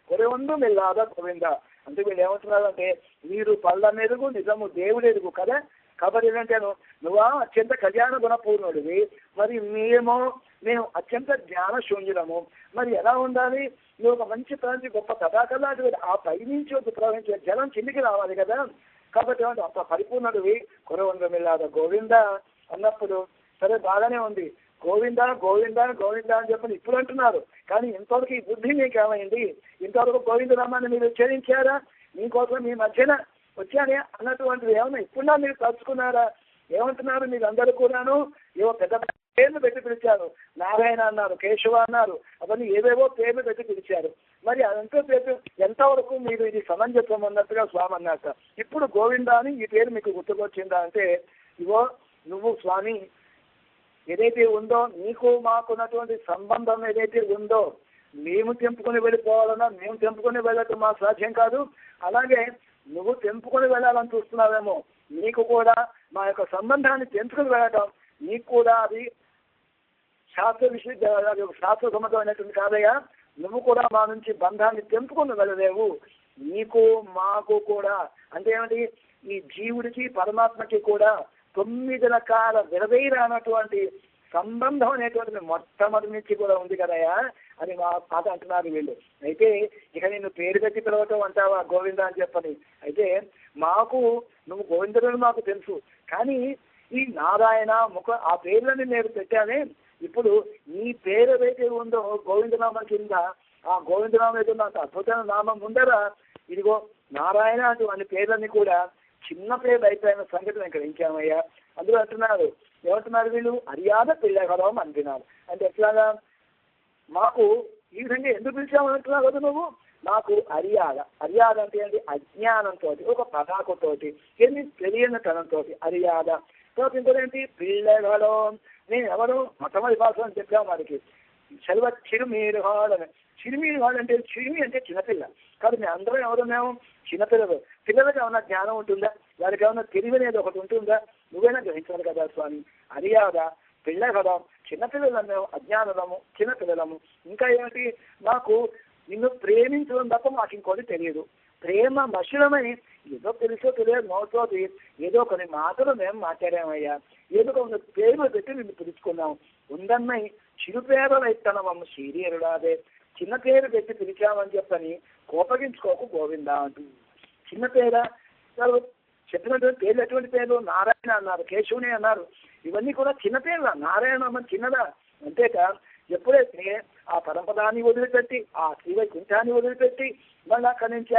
కొరవందు మిల్లాద గోవింద. అంటే వీళ్ళు ఏమంటున్నారు అంటే మీరు పళ్ళ మెరుగు నిజము దేవుడు ఎరుగు కదా. కాబట్టి ఏంటంటేను నువ్వు అత్యంత కళ్యాణ గుణపూర్ణుడివి, మరి మేము అత్యంత జ్ఞాన శూన్యులము. మరి ఎలా ఉండాలి? నువ్వు ఒక మంచి గొప్ప తటాకలాంటి ఆ పై నుంచి ఒక ప్రవహించే జలం కిందికి రావాలి కదా. కాబట్టి అంత పరిపూర్ణుడివి, కురవంద్రమిల్లాద గోవింద అన్నప్పుడు సరే బాగానే ఉంది, గోవింద గోవింద గోవింద అని చెప్పని ఇప్పుడు అంటున్నారు. కానీ ఇంతవరకు ఈ బుద్ధి మీకు ఏమైంది? ఇంతవరకు గోవిందనామాన్ని మీరు ఉచ్చరించారా? మీకోసం మీ మధ్యన వచ్చానే అన్నటువంటిది ఏమన్నా ఇప్పుడు మీరు తలుచుకున్నారా? ఏమంటున్నారు? మీరు అందరూ కూడాను ఏవో పెద్ద పేర్లు పెట్టి పిలిచారు. నారాయణ అన్నారు, కేశవ అన్నారు, అవన్నీ ఏవేవో పేర్లు పెట్టి పిలిచారు. మరి అదంతా పేరు ఎంతవరకు మీరు ఇది సమంజసం అన్నట్టుగా స్వామి అన్నట్ట. ఇప్పుడు గోవింద అని ఈ పేరు మీకు గుర్తుకొచ్చిందా అంటే, ఇవో నువ్వు స్వామి ఏదైతే ఉందో నీకు మాకున్నటువంటి సంబంధం ఏదైతే ఉందో మేము తెంపుకొని వెళ్ళిపోవాలన్నా మేము తెంపుకొని వెళ్ళటం మాకు సాధ్యం కాదు. అలాగే నువ్వు తెంపుకొని వెళ్ళాలని చూస్తున్నావేమో, నీకు కూడా మా యొక్క సంబంధాన్ని తెంపుకొని వెళ్ళటం నీకు కూడా అది శాస్త్ర సమ్మతమైనటువంటి కాదయ్యా. నువ్వు కూడా మా నుంచి బంధాన్ని తెంపుకొని వెళ్ళలేవు. నీకు మాకు కూడా అంటే ఏమిటి? ఈ జీవుడికి పరమాత్మకి కూడా 9 రకాల విడదీరానటువంటి సంబంధం అనేటువంటిది మొట్టమొదటి నుంచి కూడా ఉంది కదయా అని మా పాట అంటున్నారు వీళ్ళు. అయితే ఇక నేను పేరు పెట్టి పిలవటం అంటావా గోవింద అని చెప్పని. అయితే మాకు నువ్వు గోవిందుడు మాకు తెలుసు, కానీ ఈ నారాయణ ముఖ ఆ పేర్లని నేను పెట్టానే. ఇప్పుడు నీ పేరు ఏదైతే ఉందో గోవిందనామం కింద, ఆ గోవిందనామం ఏదో నాకు అద్భుతమైన నామం ఉండరా? ఇదిగో నారాయణ అటువంటి పేర్లన్నీ కూడా చిన్న పేర్లు అయిపోయిన సంగతి నేను గ్రహించామయ్యా. అందులో అంటున్నారు, ఏమంటున్నారు వీళ్ళు? అరియాద పిల్లగలవం అంటున్నారు. అంటే ఎట్లాగా? మాకు ఈ విధంగా ఎందుకు పిలిచామని అంటున్నావు కదా నువ్వు. మాకు అరియాద అంటే ఏంటి? అజ్ఞానంతో, ఒక పదాకుతోటి, ఏమి తెలియని తనంతో అరియాద. తర్వాత ఇంకోటి పిల్లగలం. నేను ఎవరు మొట్టమొదటి భాష అని చెప్పాము వారికి. చదివ చిరుమీరు హాడని. చిరుమీరు హాడు అంటే చిరుమి అంటే చిన్నపిల్ల కాదు. మేము అందరం ఎవరు? మేము చిన్నపిల్లలు. పిల్లలకి ఏమన్నా జ్ఞానం ఉంటుందా? వారికి ఏమన్నా తెలివి అనేది ఒకటి ఉంటుందా? నువ్వైనా గ్రహించాలి కదా స్వామి. అరియాద పిల్లగలం, చిన్నపిల్లలం, మేము అజ్ఞానము చిన్నపిల్లలము. ఇంకా ఏమిటి? మాకు నిన్ను ప్రేమించడం తప్ప మాకు ఇంకోటి తెలియదు. ప్రేమ మనుషులమై ఏదో తెలుసో తెలియదు నోట్లోది ఏదో కొన్ని మాటలు మేము మాట్లాడామయ్యా. ఏదో కొన్ని పేర్లు పెట్టి నిన్ను పిలుచుకున్నాం. ఉందన్నై చిరుపేదలు ఇత్తనమమ్మ సీరియరుడాదే. చిన్న పేరు పెట్టి పిలిచామని చెప్పని కోపగించుకోకు గోవింద అంటూ. చిన్న పేర చెప్పినటువంటి పేర్లు ఎటువంటి పేర్లు? నారాయణ అన్నారు, కేశవుని అన్నారు. ఇవన్నీ కూడా చిన్న పేర్ల. నారాయణ అమ్మ చిన్నదా? అంతేక ఎప్పుడైతే ఆ పరంపదాన్ని వదిలిపెట్టి ఆ శ్రీవైకుంఠాన్ని వదిలిపెట్టి మళ్ళీ అక్కడి నుంచి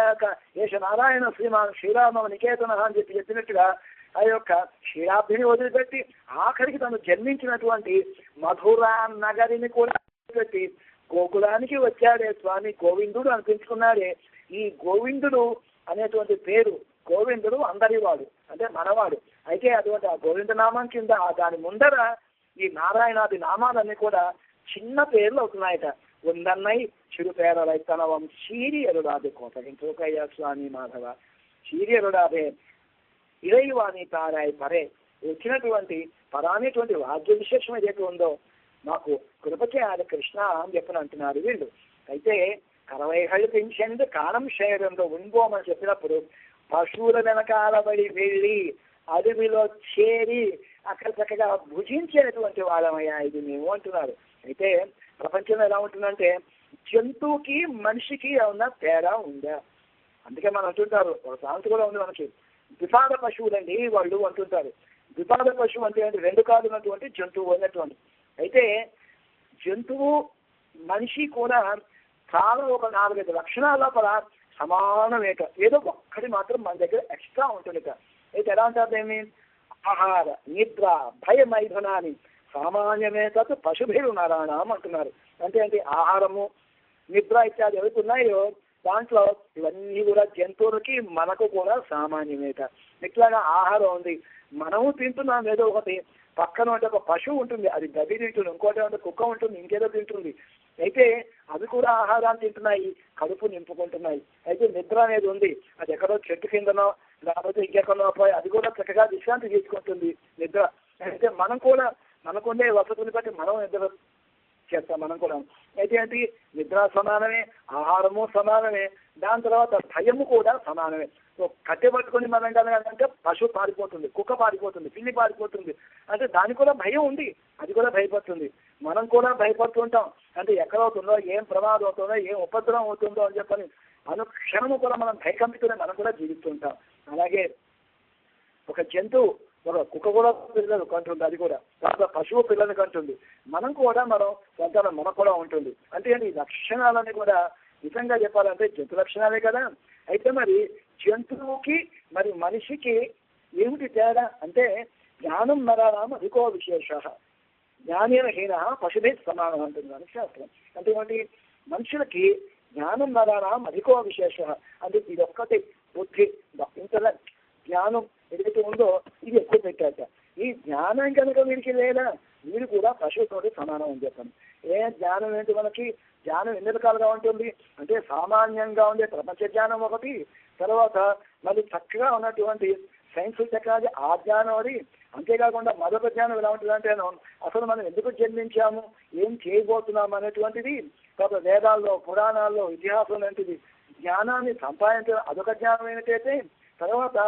ఏష నారాయణ శ్రీరామ నికేతన అని చెప్పినట్టుగా ఆ యొక్క క్షీరాబ్దిని వదిలిపెట్టి ఆఖరికి తను జన్మించినటువంటి మధురా నగరిని కూడా వదిలిపెట్టి గోకులానికి వచ్చాడే స్వామి. గోవిందుడు అనిపించుకున్నాడే. ఈ గోవిందుడు అనేటువంటి పేరు, గోవిందుడు అందరి వాడు అంటే మనవాడు. అయితే అటువంటి ఆ గోవింద నామం కింద దాని ముందర ఈ నారాయణాది నామాలన్నీ కూడా చిన్న పేర్లు అవుతున్నాయట. ఉందన్నై చిరు పేరలైతనవం సీరియరుడాదే కోటగించోకయ్యా స్వామి మాధవ. సీరియరుడాదే ఇరైవాణి తారాయి పరే. వచ్చినటువంటి పరానేటువంటి రాజ్య విశేషం ఏదైతే ఉందో మాకు కృప చేయాలి కృష్ణ అని చెప్పని అంటున్నారు వీళ్ళు. అయితే కరవైహళ్ళు పెంచేందు కాలం శరీరంలో ఉండిపోమని చెప్పినప్పుడు పశువుల వెనకాల పడి వెళ్ళి అడవిలో చేరి అక్కడ చక్కగా భుజించేటువంటి వాళ్ళమయ్యా ఇది మేము అంటున్నారు. అయితే ప్రపంచంలో ఎలా ఉంటుందంటే జంతువుకి మనిషికి ఏమన్నా తేడా ఉందా? అందుకే మనం అంటుంటారు, ఒక సాంస్కృతి కూడా ఉంది మనకి, ద్విపాద పశువులండి వాళ్ళు అంటుంటారు. ద్విపాద పశువు అంటే 2 కాళ్ళు ఉన్నటువంటి జంతువు అన్నటువంటి. అయితే జంతువు మనిషి కూడా చాలా ఒక 4-5 లక్షణాల లోపల సమానమేట. ఏదో ఒక్కటి మాత్రం మన దగ్గర ఎక్స్ట్రా ఉంటుంది. అయితే ఎలా అంటారు? ఏమి? ఆహార నిద్ర భయమైధనాన్ని సామాన్యమే తత్ పశుభేరు నారాయణం అంటున్నారు. అంటే ఏంటి? ఆహారము నిద్ర ఇత్యాది ఏవైతే ఉన్నాయో దాంట్లో ఇవన్నీ కూడా జంతువులకి మనకు కూడా సామాన్యమేట. ఇట్లాగా ఆహారం ఉంది, మనము తింటున్నాం ఏదో ఒకటి. పక్కన అంటే ఒక పశువు ఉంటుంది, అది గడ్డి తింటుంది. ఇంకోటి అంటే కుక్క ఉంటుంది, ఇంకేదో తింటుంది. అయితే అవి కూడా ఆహారాన్ని తింటున్నాయి, కడుపు నింపుకుంటున్నాయి. అయితే నిద్ర అనేది ఉంది, అది ఎక్కడో చెట్టు కిందనో లేకపోతే ఇంకెక్కడో పోయి అది కూడా చక్కగా విశ్రాంతి తీసుకుంటుంది నిద్ర. అయితే మనం కూడా మనకుండే వసతులు బట్టి మనం నిద్ర చేస్తాం మనం కూడా. అయితే నిద్ర సమానమే, ఆహారము సమానమే, దాని తర్వాత భయము కూడా సమానమే. కట్టె పట్టుకొని మనం కనుక పశువు పారిపోతుంది, కుక్క పారిపోతుంది, పిల్లి పారిపోతుంది. అంటే దానికి కూడా భయం ఉంది, అది కూడా భయపడుతుంది. మనం కూడా భయపడుతుంటాం. అంటే ఎక్కడవుతుందో, ఏం ప్రమాదం అవుతుందో, ఏం ఉపద్రవం అవుతుందో అని చెప్పని అనుక్షణము కూడా మనం భయకంపితూనే మనం కూడా జీవిస్తుంటాం. అలాగే ఒక జంతువు, ఒక కుక్క కూడా పిల్లలు కంటుంది, అది కూడా తర్వాత పశువు పిల్లలు కంటుంది. మనం కూడా సంతానం మనకు కూడా ఉంటుంది. అంటే ఈ లక్షణాలని కూడా నిజంగా చెప్పాలంటే జంతు లక్షణాలే కదా. అయితే మరి జంతువుకి మరి మనిషికి ఏమిటి తేడా అంటే జ్ఞానం నరాణం అధికో విశేష, జ్ఞానేన హీన పశుభే సమానం అంటుంది మన శాస్త్రం. అంటే ఏమిటి, మనుషులకి జ్ఞానం నరాణం అధికో విశేష అంటే ఇది ఒక్కటి బుద్ధి, ఇంటలెక్ట్, జ్ఞానం ఏదైతే ఉందో ఇది ఎక్కువ పెట్టాక. ఈ జ్ఞానం కనుక వీరికి లేదా వీరు కూడా పశువుతోటి సమానం అని చెప్పాను. జ్ఞానం ఏంటి, మనకి జ్ఞానం ఎన్ని రకాలుగా ఉంటుంది అంటే సామాన్యంగా ఉండే ప్రపంచ జ్ఞానం ఒకటి, తర్వాత మళ్ళీ చక్కగా ఉన్నటువంటి సైన్స్ టెక్నాలజీ ఆ జ్ఞానం అది. అంతేకాకుండా మరొక జ్ఞానం ఎలా ఉంటుంది అంటే అసలు మనం ఎందుకు జన్మించాము, ఏం చేయబోతున్నాము అనేటువంటిది. తర్వాత వేదాల్లో, పురాణాల్లో, ఇతిహాసం లాంటిది జ్ఞానాన్ని సంపాదించడం అదొక జ్ఞానం ఏంటైతే, తర్వాత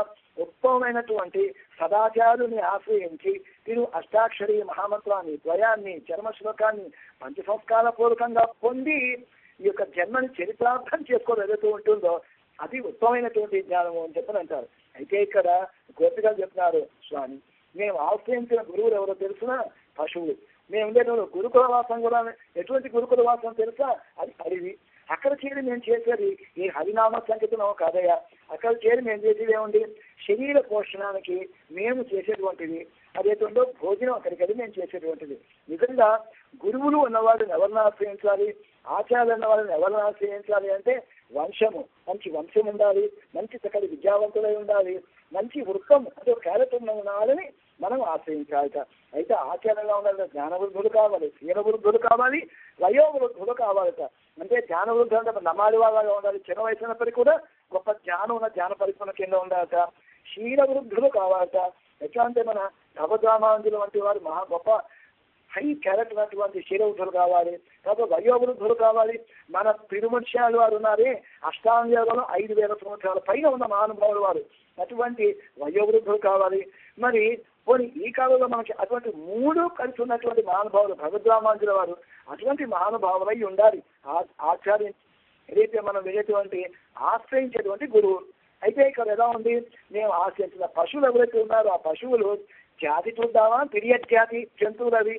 ఉత్తమమైనటువంటి సదాచారుని ఆశ్రయించి తిరు అష్టాక్షరి మహామంత్రాన్ని, ద్వయాన్ని, చర్మశ్లోకాన్ని పంచసంస్కార పూర్వకంగా పొంది ఈ యొక్క జన్మని చరిత్రార్థం చేసుకోవడం ఏదైతే ఉంటుందో అది ఉత్తమమైనటువంటి జ్ఞానము అని చెప్పని అంటారు. అయితే ఇక్కడ గోపికలు చెప్తున్నారు, స్వామి మేము ఆశ్రయించిన గురువులు ఎవరో తెలుసునా పశువులు. మేము ఉండేటువంటి గురుకుల వాసం కూడా ఎటువంటి గురుకుల వాసం తెలుసా, అది అడవి. అక్కడ చేరి మేము చేసేది ఈ హరినామ సంకీర్తనం కాదయ్యా. అక్కడ చేరి మేము చేసేది ఏముంది, శరీర పోషణానికి మేము చేసేటువంటిది అదేంటో భోజనం అక్కడికి వెళ్ళి మేము చేసేటువంటిది. నిజంగా గురువులు ఉన్నవాళ్ళని ఎవరిని ఆశ్రయించాలి, ఆచార్యులు ఉన్న వాళ్ళని ఎవరిని ఆశ్రయించాలి అంటే వంశము, మంచి వంశం ఉండాలి, మంచి చక్కటి విద్యావంతులై ఉండాలి, మంచి వృత్తం అంటే ఒక క్యారెక్టర్ ఉన్న వాళ్ళని మనం ఆశ్రయించాలి. అయితే ఆచారంగా ఉండాలి, జ్ఞానవృద్ధులు కావాలి, క్షీణవృద్ధులు కావాలి, వయోవృద్ధులు కావాలట. అంటే జ్ఞానవృద్ధులు అంటే నమాలి వాళ్ళగా ఉండాలి, చిన్న వయసు ఉన్నప్పటికీ కూడా గొప్ప జ్ఞానం ఉన్న జ్ఞాన పరిపూర్ణ కింద ఉండాలట. క్షీణవృద్ధులు కావాలట. ఎట్లా అంటే మన భగవద్రామానుజులు వంటి వారు మహా గొప్ప హై క్యారెక్టర్ అటువంటి క్షీరవృద్ధులు కావాలి. తర్వాత వయోవృద్ధులు కావాలి. మన తిరుమర్శాలు వారు ఉన్నారే, అష్టాంగంలో 5,000 సంవత్సరాల పైగా ఉన్న మహానుభావులు వారు, అటువంటి వయోవృద్ధులు కావాలి. మరి పోనీ ఈ కాలంలో మనకి అటువంటి 3 కలిసి ఉన్నటువంటి మహానుభావులు భగవద్రామానుజుల వారు, అటువంటి మహానుభావులై ఉండాలి. ఆచార్యం ఏదైతే మనం వెళ్ళేటువంటి ఆశ్రయించేటువంటి గురువు. అయితే ఇక్కడ ఎలా ఉంది, మేము ఆశ్రయించిన పశువులు ఎవరైతే ఉన్నారో ఆ పశువులు జాతి చూద్దామా, పిరియడ్ జాతి జంతువులు అవి.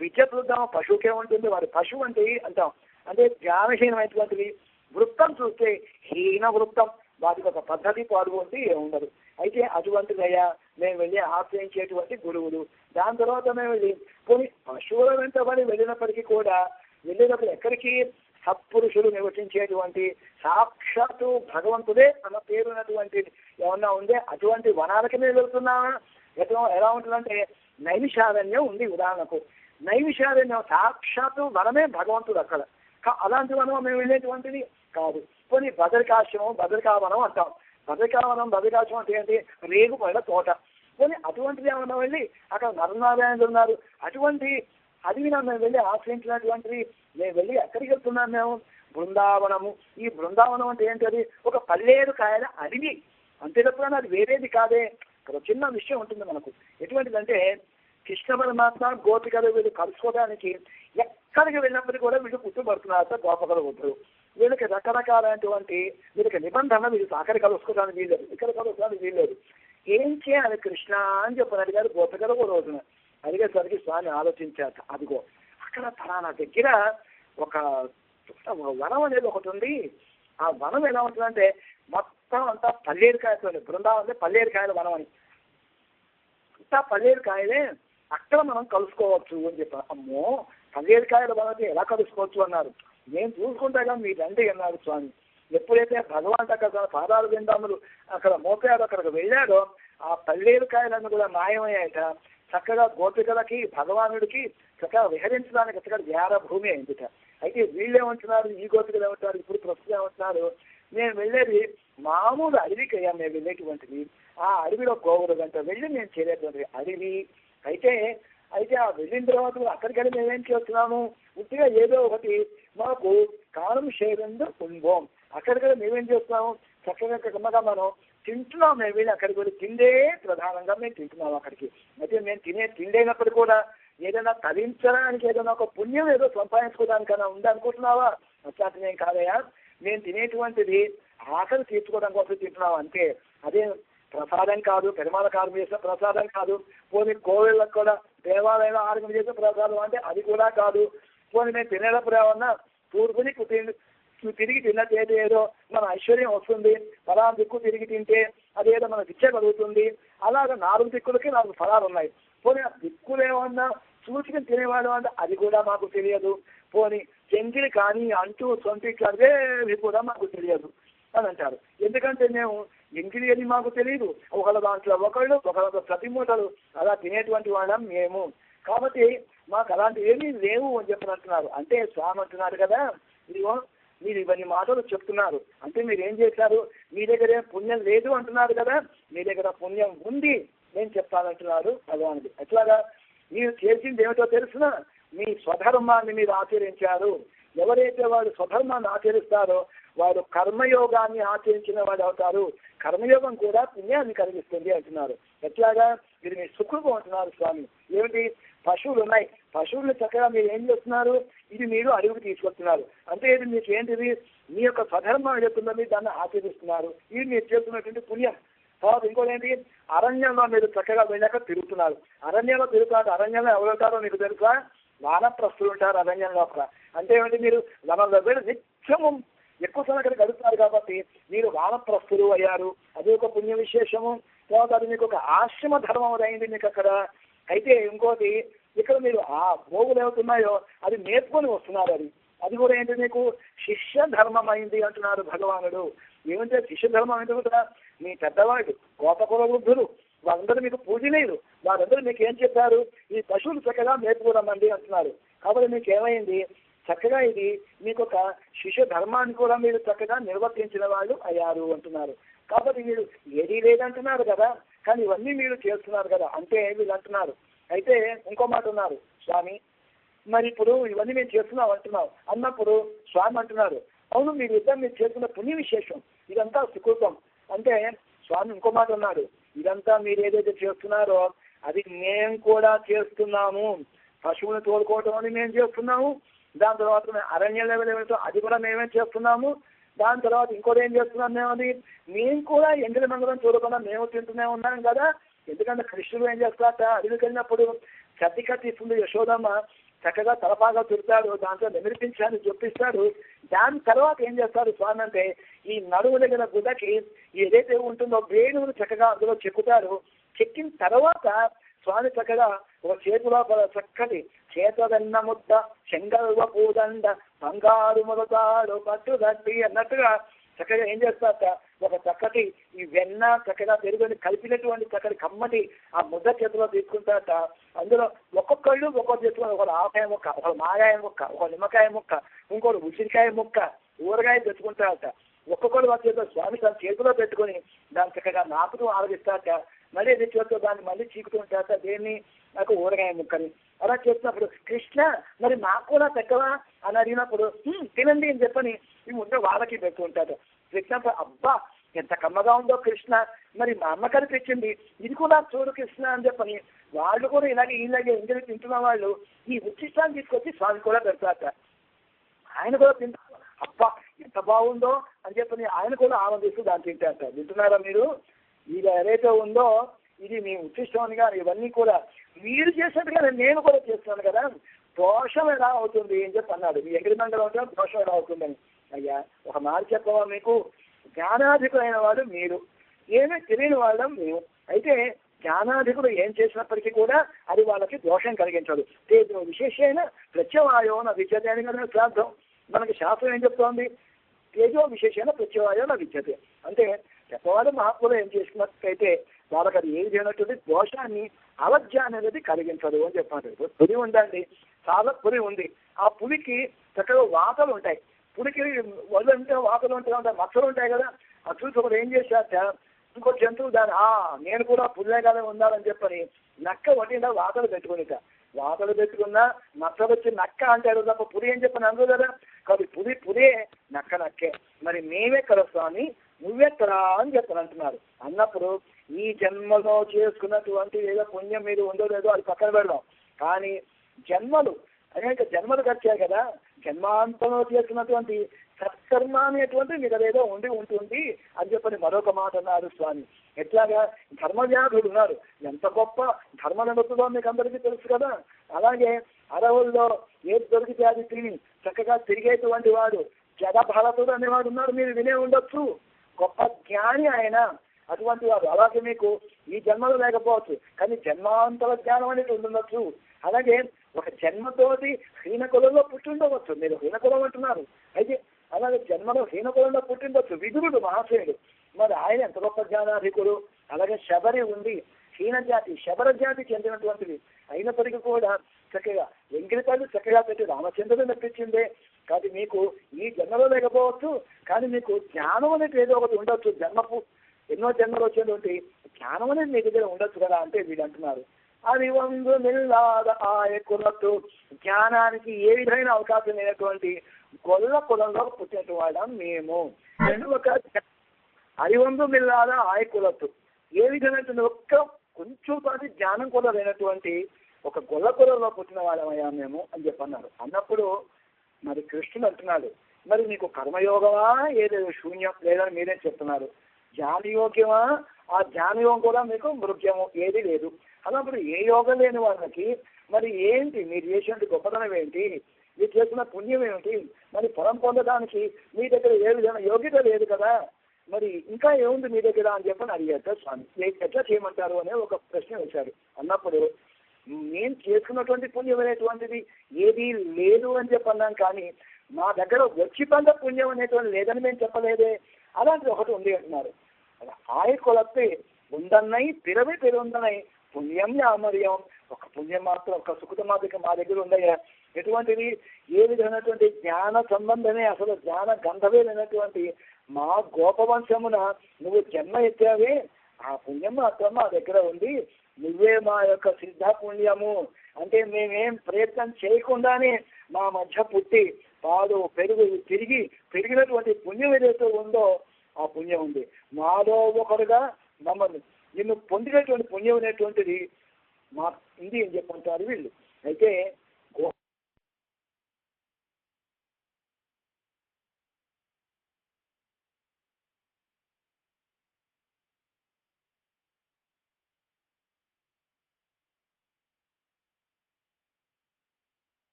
విద్య చూద్దామా, పశువుకే ఉంటుంది, వారి పశువు అంటే అంటాం. అంటే జ్ఞానహీనమైనటువంటివి. వృత్తం చూస్తే హీన వృత్తం, వాటికి ఒక పద్ధతి పాల్గొంటే ఏముండదు. అయితే అటువంటిదయ్యా మేము వెళ్ళి ఆశ్రయించేటువంటి గురువులు. దాని తర్వాత మేము వెళ్ళి కొన్ని పశువుల వెంటబడి వెళ్ళినప్పటికీ కూడా వెళ్ళినప్పుడు ఎక్కడికి, సత్పురుషులు నివసించేటువంటి సాక్షాత్తు భగవంతుడే అన్న పేరున్నటువంటి ఏమన్నా ఉందే అటువంటి వనాలకి మేము వెళ్తున్నామా. ఎలా ఉంటుందంటే నైమిషారణ్యం ఉంది ఉదాహరణకు. నైమిషారణ్యం సాక్షాత్తు వనమే భగవంతుడు అక్కడ. అలాంటి వనం మేము వెళ్ళేటువంటిది కాదు. కొన్ని బదరికాశ్రమం, బదరికావనం అంటాం. బదరికాశ్రమం అంటే ఏంటి, రేగు పళ్ళ తోట. కొన్ని అటువంటిది ఏమన్నా వెళ్ళి అక్కడ నరనారాయణులు ఉన్నారు, అటువంటి అడవిన మేము వెళ్ళి ఆశ్రయించినటువంటిది. మేము వెళ్ళి ఎక్కడికి వెళ్తున్నాం మేము, బృందావనము. ఈ బృందావనం అంటే ఏంటది, ఒక పల్లేరు కాయల అడవి. అంతే తప్ప అది వేరేది కాదే. ఇక్కడ చిన్న విషయం ఉంటుంది మనకు. ఎటువంటిదంటే కృష్ణ పరమాత్మ గోపికలు వీళ్ళు కలుసుకోవడానికి ఎక్కడికి వెళ్ళినప్పటికీ కూడా వీళ్ళు పుట్టుబడుతున్నారు గోపకలు వద్దు. వీళ్ళకి రకరకాలైనటువంటి వీళ్ళకి నిబంధన, వీళ్ళు అక్కడ కలుసుకోవడానికి వీల్లేదు, ఇక్కడ కలుసుకోవడానికి వీల్లేదు. ఏం చేయాలి కృష్ణ అని చెప్పని అడిగారు గోపికలు ఒక రోజున. అడిగేసరికి స్వామి ఆలోచించాక, అదిగో అక్కడ ఫలానా దగ్గర ఒక వనం అనేది ఒకటి ఉంది. ఆ వనం ఎలా ఉంటుందంటే మొత్తం అంతా పల్లేరుకాయతో, బృందావనం అంటే పల్లేరుకాయల వనం అని, అంతా పల్లేరుకాయలే, అక్కడ మనం కలుసుకోవచ్చు అని చెప్పారు. అమ్మో పల్లేరుకాయల వనం ఎలా కలుసుకోవచ్చు అన్నారు. నేను చూసుకుంటాగా మీరు రండి అన్నారు స్వామి. ఎప్పుడైతే భగవాన్ అక్కడ పాదాలు విందాములు అక్కడ మోపారు, అక్కడికి వెళ్ళాడో ఆ పల్లేరుకాయలన్నీ కూడా మాయమయ్యాయట. చక్కగా గోపికలకి భగవానుడికి చక్కగా విహరించడానికి చక్కగా వ్యార భూమి అయిందిట. అయితే వీళ్ళేమంటున్నారు, ఈ గోపికలు ఏమంటున్నారు, ఇప్పుడు ప్రస్తుతం ఏమంటున్నారు, నేను వెళ్ళేది మామూలు అడవికి అయ్యా మేము వెళ్ళేటువంటిది. ఆ అడవిలో గోవుల గంట వెళ్ళి నేను చేరేటువంటి అడవి. అయితే ఆ వెళ్ళిన తర్వాత అక్కడికి వెళ్ళి మేమేం చేస్తున్నాము, ఉట్టిగా ఏదో ఒకటి మాకు కాలం షేరందు ఉంభోం. అక్కడికి మేమేం చేస్తున్నాము, చక్కగా కమ్మగా మనం తింటున్నాం. మేము వెళ్ళి అక్కడికి వెళ్ళి తిండే ప్రధానంగా మేము తింటున్నాం అక్కడికి. అయితే మేము తినే తిండైనప్పుడు కూడా ఏదైనా తరించడానికి ఏదైనా ఒక పుణ్యం ఏదో సంపాదించుకోవడానికైనా ఉందనుకుంటున్నావా? అట్లాంటిది ఏం కాదయా. మేము తినేటువంటిది ఆకలి తీర్చుకోవడం కోసం తింటున్నాం అంతే. అదే ప్రసాదం కాదు, పెరుమాళ కారం చేసిన ప్రసాదం కాదు. పోనీ కోవిళ్ళకు కూడా దేవాలయంలో ఆరోగ్యం చేసిన ప్రసాదం అంటే అది కూడా కాదు. పోనీ మేము తినేటప్పుడు ఏమన్నా తూర్పుని తిరిగి తిన్నట్టు ఏదో మన ఐశ్వర్యం వస్తుంది, ఫలానా దిక్కు తిరిగి తింటే అదేదో మన విద్య కలుగుతుంది, అలాగ 4 దిక్కులకి 4 ఫలాలు ఉన్నాయి. పోనీ ఆ దిక్కులు ఏమన్నా సూచికలు తినేవాడు అంటే అది కూడా మాకు తెలియదు. పోనీ చెంగిలి కానీ అంటూ సొంత అదేవి కూడా మాకు తెలియదు అని అంటారు. ఎందుకంటే మేము ఎంగిలి అని మాకు తెలియదు. ఒకళ్ళ దాంట్లో ఒకళ్ళు, ఒకళ్ళ ప్రతి మూటలు అలా తినేటువంటి వాళ్ళం మేము. కాబట్టి మాకు అలాంటి ఏమీ లేవు అని చెప్పినట్టున్నారు. అంటే స్వామి అంటున్నారు కదా, ఇదిగో మీరు ఇవన్నీ మాటలు చెప్తున్నారు అంటే మీరు ఏం చేశారు? మీ దగ్గర ఏం పుణ్యం లేదు అంటున్నారు కదా, మీ దగ్గర పుణ్యం ఉంది నేను చెప్తానంటున్నారు భగవానుడు. ఎట్లాగా? మీరు చేసింది ఏమిటో తెలుసిన, మీ స్వధర్మాన్ని మీరు ఆచరించారు. ఎవరైతే వాడు స్వధర్మాన్ని ఆచరిస్తారో వారు కర్మయోగాన్ని ఆచరించిన వాడు అవుతారు. కర్మయోగం కూడా పుణ్యాన్ని కలిగిస్తుంది అంటున్నారు. ఎట్లాగా? మీరు మీ సుఖం అంటున్నారు స్వామి. ఏమిటి? పశువులు ఉన్నాయి, పశువులను చక్కగా మీరు ఏం చేస్తున్నారు? ఇది మీరు అడుగుకు తీసుకొస్తున్నారు. అంటే ఇది మీకు ఏంటిది? మీ యొక్క స్వధర్మం చెప్తుందో మీరు దాన్ని ఆచరిస్తున్నారు. ఇది మీరు చేస్తున్నటువంటి పుణ్యం. తర్వాత ఇంకోటి ఏంటి? అరణ్యంలో మీరు చక్కగా వెళ్ళాక తిరుగుతున్నారు. అరణ్యంలో తిరుగుతారు. అరణ్యంలో ఎవరుంటారో మీకు తెలుసా? వానప్రస్థులు ఉంటారు అరణ్యంలో. అంటే ఏమిటి? మీరు వనంలో వెళ్ళి నిత్యము ఎక్కువ సమయం అక్కడ గడుపుతారు కాబట్టి మీరు వానప్రస్థులు అయ్యారు. అది ఒక పుణ్య విశేషము. తర్వాత అది మీకు ఒక ఆశ్రమ ధర్మం అయింది మీకు అక్కడ. అయితే ఇంకోటి, ఇక్కడ మీరు ఆ భోగులు ఏమవుతున్నాయో అది నేర్చుకొని వస్తున్నారు. అది కూడా ఏంటి? మీకు శిష్య ధర్మం అయింది అంటున్నారు భగవానుడు. ఏమంటే శిష్య ధర్మం అయింది కూడా మీ పెద్దవాళ్ళు గోపకుల వృద్ధులు వాళ్ళందరూ మీకు పూజలేరు. వారందరూ మీకు ఏం చెప్పారు? ఈ పశువులు చక్కగా మేపుకోరమ్మండి అంటున్నారు. కాబట్టి మీకు ఏమైంది? చక్కగా ఇది మీకు ఒక శిష్య ధర్మాన్ని కూడా మీరు చక్కగా నిర్వర్తించిన వాళ్ళు అయ్యారు అంటున్నారు. కాబట్టి మీరు ఏదీ లేదంటున్నారు కదా, కానీ ఇవన్నీ మీరు చేస్తున్నారు కదా అంటే వీళ్ళు అంటున్నారు. అయితే ఇంకో మాట ఉన్నారు స్వామి, మరి ఇప్పుడు ఇవన్నీ మేము చేస్తున్నాం అంటున్నాం అన్నప్పుడు స్వామి అంటున్నారు, అవును మీరు ఇద్దరు మీరు చేస్తున్న పుణ్య విశేషం, ఇదంతా సుకృతం. అంటే స్వామి ఇంకో మాట ఉన్నారు, ఇదంతా మీరు ఏదైతే చేస్తున్నారో అది మేము కూడా చేస్తున్నాము. పశువులను తోలుకోవటం అని మేము చేస్తున్నాము. దాని తర్వాత అరణ్యంలో ఏమిటో అది కూడా మేమే చేస్తున్నాము. దాని తర్వాత ఇంకోటి ఏం చేస్తున్నాం మేమది, మేము కూడా ఎంగిలి మంగళం చూడకుండా మేము తింటూనే ఉన్నాం కదా. ఎందుకంటే కృష్ణుడు ఏం చేస్తారట, అడవికి వెళ్ళినప్పుడు కత్తి ఇస్తుంది యశోదమ్మ, చక్కగా తలపాగా తిరుగుతాడు, దాంట్లో నిమిరిపించాలని చూపిస్తాడు. దాని తర్వాత ఏం చేస్తారు స్వామి అంటే ఈ నడుము దగ్గర గుడ్డకి ఏదైతే ఉంటుందో వేణువులు చక్కగా అందులో చెక్కుతారు. చెక్కిన తర్వాత స్వామి చక్కగా ఒక చేతిలో చక్కటి చేతదన్న ముద్ద చెంగల్వ పూదండ బంగారు మొదతాడు పట్టు దట్టి అన్నట్టుగా చక్కగా ఏం చేస్తారట, ఒక చక్కటి ఈ వెన్న చక్కగా పెరుగుని కలిపినటువంటి చక్కటి కమ్మటి ఆ ముద్ద చేతిలో తీసుకుంటారట. అందులో ఒక్కొక్కళ్ళు ఒక్కొక్క చేతిలో ఒకరు ఆవకాయ ముక్క, ఒకరు మాగాయ ముక్క, ఒక నిమ్మకాయ ముక్క, ఇంకోటి ఉసిరికాయ ముక్క, ఊరగాయ తెచ్చుకుంటారట. ఒక్కొక్కరు వాళ్ళ చేతిలో స్వామి తన చేతిలో పెట్టుకొని దాన్ని చక్కగా నాకుతూ ఆరగిస్తారట. మళ్ళీ ఎన్ని చేతితో దాన్ని మళ్ళీ చీకుతూ ఉంటారట. దేన్ని? నాకు ఊరగాయ ముక్కని. అలా చేస్తున్నప్పుడు కృష్ణ మరి నాకు కూడా పెట్టవా అని అడిగినప్పుడు తినండి అని చెప్పని ఈ ముద్ద వాళ్ళకి పెడుతూ ఉంటారు. పెట్టినప్పుడు అబ్బా ఎంత కమ్మగా ఉందో కృష్ణ, మరి మా అమ్మ కనిపించింది ఇది కూడా చూడు కృష్ణ అని చెప్పని వాళ్ళు కూడా ఇలాగే ఇంటికి తింటున్న వాళ్ళు ఈ ఉచ్చిష్టాన్ని తీసుకొచ్చి స్వామి కూడా పెడతారట. ఆయన కూడా తింటారు. అబ్బా ఎంత బాగుందో అని చెప్పని ఆయన కూడా ఆనందిస్తూ దాన్ని తింటారట. వింటున్నారా మీరు? ఇది ఏదైతే ఉందో ఇది మీ ఉచ్చిష్టంగా ఇవన్నీ కూడా మీరు చేసినట్టుగా నేను కూడా చేస్తున్నాను కదా, దోషం ఎలా అవుతుంది అని చెప్పి అన్నాడు. మీ ఎంగిలి మంగళం అంటే దోషం ఎలా అవుతుందని. అయ్యా ఒక మాట చెప్పవా, మీకు జ్ఞానాధికులైన వాడు మీరు, ఏమీ తెలియని వాళ్ళం మేము. అయితే జ్ఞానాధికులు ఏం చేసినప్పటికీ కూడా అది వాళ్ళకి దోషం కలిగించదు. తేజో విశేషమైన ప్రత్యవాయో నా విద్యతే అని కదా శ్రాద్ధం. మనకి శాస్త్రం ఏం చెప్తోంది? తేజో విశేషమైన ప్రత్యవాయో నా విద్యతే. అంటే చెప్పవాళ్ళు మహాత్ములు ఏం చేసినట్టయితే వాళ్ళకి అది ఏది చేయనటువంటి దోషాన్ని అవజ్ఞానం అనేది కలిగించదు అని చెప్పారు. పులి ఉందండి, చాలా పులి ఉంది. ఆ పులికి చక్కగా వాతలు ఉంటాయి. పులికి వల్ల ఉంటే వాతలు ఉంటాయి, మచ్చలు ఉంటాయి కదా. ఆ చూసి ఒకరు ఏం చేశాక ఇంకో జంతువు దాన్ని నేను కూడా పులిగానే ఉండాలని చెప్పని నక్క వడ్డీలో వాతలు పెట్టుకునిట. వాతలు పెట్టుకున్నా మచ్చలు వచ్చి నక్క అంటారు తప్ప పులి ఏం చెప్పని అందరు కదా. కాబట్టి పులి పులే, నక్క నక్కే. మరి మేమే కదా స్వామి నువ్వెక్కడా అని చెప్తాను అంటున్నారు. అన్నప్పుడు ఈ జన్మలో చేసుకున్నటువంటి ఏదో పుణ్యం మీరు ఉందో లేదో అది పక్కన పెడదాం. కానీ జన్మలు అనేక జన్మలు గడిచాయి కదా, జన్మాంతంలో చేసుకున్నటువంటి సత్కర్మ అనేటువంటి మీకు అదేదో ఉండి ఉంటుంది అని చెప్పని మరొక మాట అన్నారు స్వామి. ఎట్లాగా ధర్మవ్యాధుడు ఉన్నారు, ఎంత గొప్ప ధర్మ నిమిత్తులో మీకు అందరికీ తెలుసు కదా. అలాగే అడవుల్లో ఏది దొరికితే అది తిని చక్కగా తిరిగేటువంటి వాడు జగభరతుడు అనేవాడు ఉన్నారు, మీరు వినే ఉండొచ్చు. గొప్ప జ్ఞాని ఆయన, అటువంటి వాడు. అలాగే మీకు ఈ జన్మలో లేకపోవచ్చు, కానీ జన్మాంతర జ్ఞానం అనేది ఉండొచ్చు. అలాగే ఒక జన్మతోటి హీనకులంలో పుట్టిండవచ్చు, మీరు హీనకులం అంటున్నారు, అయితే అలాగే జన్మలో హీనకులంలో పుట్టిండొచ్చు విదురుడు మహాశయుడు, మరి ఆయన ఎంత గొప్ప జ్ఞానాధికుడు. అలాగే శబరి ఉంది, హీన జాతి శబర జాతి చెందినటువంటిది, అయినప్పటికీ కూడా చక్కగా వెంకటపల్లి చక్కగా పెట్టి రామచంద్రుడు నప్పించిందే. కాబట్టి మీకు ఈ జన్మలో లేకపోవచ్చు, కానీ మీకు జ్ఞానం అనేది ఏదో ఒకటి ఉండొచ్చు. జన్మకు ఎన్నో జన్మలు వచ్చేటువంటి జ్ఞానం అనేది మీ దగ్గర ఉండొచ్చు కదా అంటే వీళ్ళు అంటున్నారు. అది వందు నిల్లాద ఆయకున్నట్టు జ్ఞానానికి ఏ విధమైన అవకాశం లేనటువంటి గొల్ల కులంలో పుట్టినట్టు వాళ్ళం మేము. ఒక అరివందు మిల్లాద ఆయకులత్తు ఏ విధమైనటువంటి ఒక్క కొంచెం పాటి జ్ఞానం కూడా లేనటువంటి ఒక గొల్ల కులంలో పుట్టిన వాళ్ళమయ్యా మేము అని చెప్పన్నారు. అన్నప్పుడు మరి కృష్ణుడు అంటున్నాడు, మరి మీకు కర్మయోగమా ఏదేదో శూన్యం లేదని మీరే చెప్తున్నారు, జ్ఞానయోగ్యమా ఆ జ్ఞానయోగం కూడా మీకు మృగ్యము ఏది లేదు. అన్నప్పుడు ఏ యోగం లేని వాళ్ళకి మరి ఏంటి మీరు చేసినట్టు గొప్పతనం ఏంటి, మీరు చేసిన పుణ్యం ఏమిటి, మరి పొలం పొందడానికి మీ దగ్గర ఏ విధంగా యోగ్యత లేదు కదా, మరి ఇంకా ఏముంది మీ దగ్గర అని చెప్పని అడిగారు స్వామి. ఎట్లా చేయమంటారు అనే ఒక ప్రశ్న వేశారు. అన్నప్పుడు నేను చేసుకున్నటువంటి పుణ్యం అనేటువంటిది ఏది లేదు అని చెప్పన్నాం, కానీ మా దగ్గర వచ్చి పంట పుణ్యం అనేటువంటి లేదని మేము చెప్పలేదే, అలాంటిది ఒకటి ఉంది అంటున్నారు. ఆయ కొలత్తే ఉందన్నై పిరవి పెరుందనై పుణ్యం యామర్యం, ఒక పుణ్యం మాత్రం ఒక సుఖత మాత్రం మా దగ్గర ఉందయ్యా. ఎటువంటిది ఏ విధమైనటువంటి జ్ఞాన సంబంధమే అసలు జ్ఞాన గంధవే లేనటువంటి మా గోపవంశమున నువ్వు జన్మ ఎత్తావే, ఆ పుణ్యం మాత్రం మా దగ్గర ఉంది. నువ్వే మా యొక్క సిద్ధ పుణ్యము, అంటే మేమేం ప్రయత్నం చేయకుండానే మా మధ్య పుట్టి పాలు పెరుగు పెరిగినటువంటి పుణ్యం ఏదైతే ఉందో ఆ పుణ్యం ఉంది. మాలో ఒకరుగా మమ్మల్ని నిన్ను పొందినటువంటి పుణ్యం అనేటువంటిది మా ఇది అని చెప్పంటారు వీళ్ళు. అయితే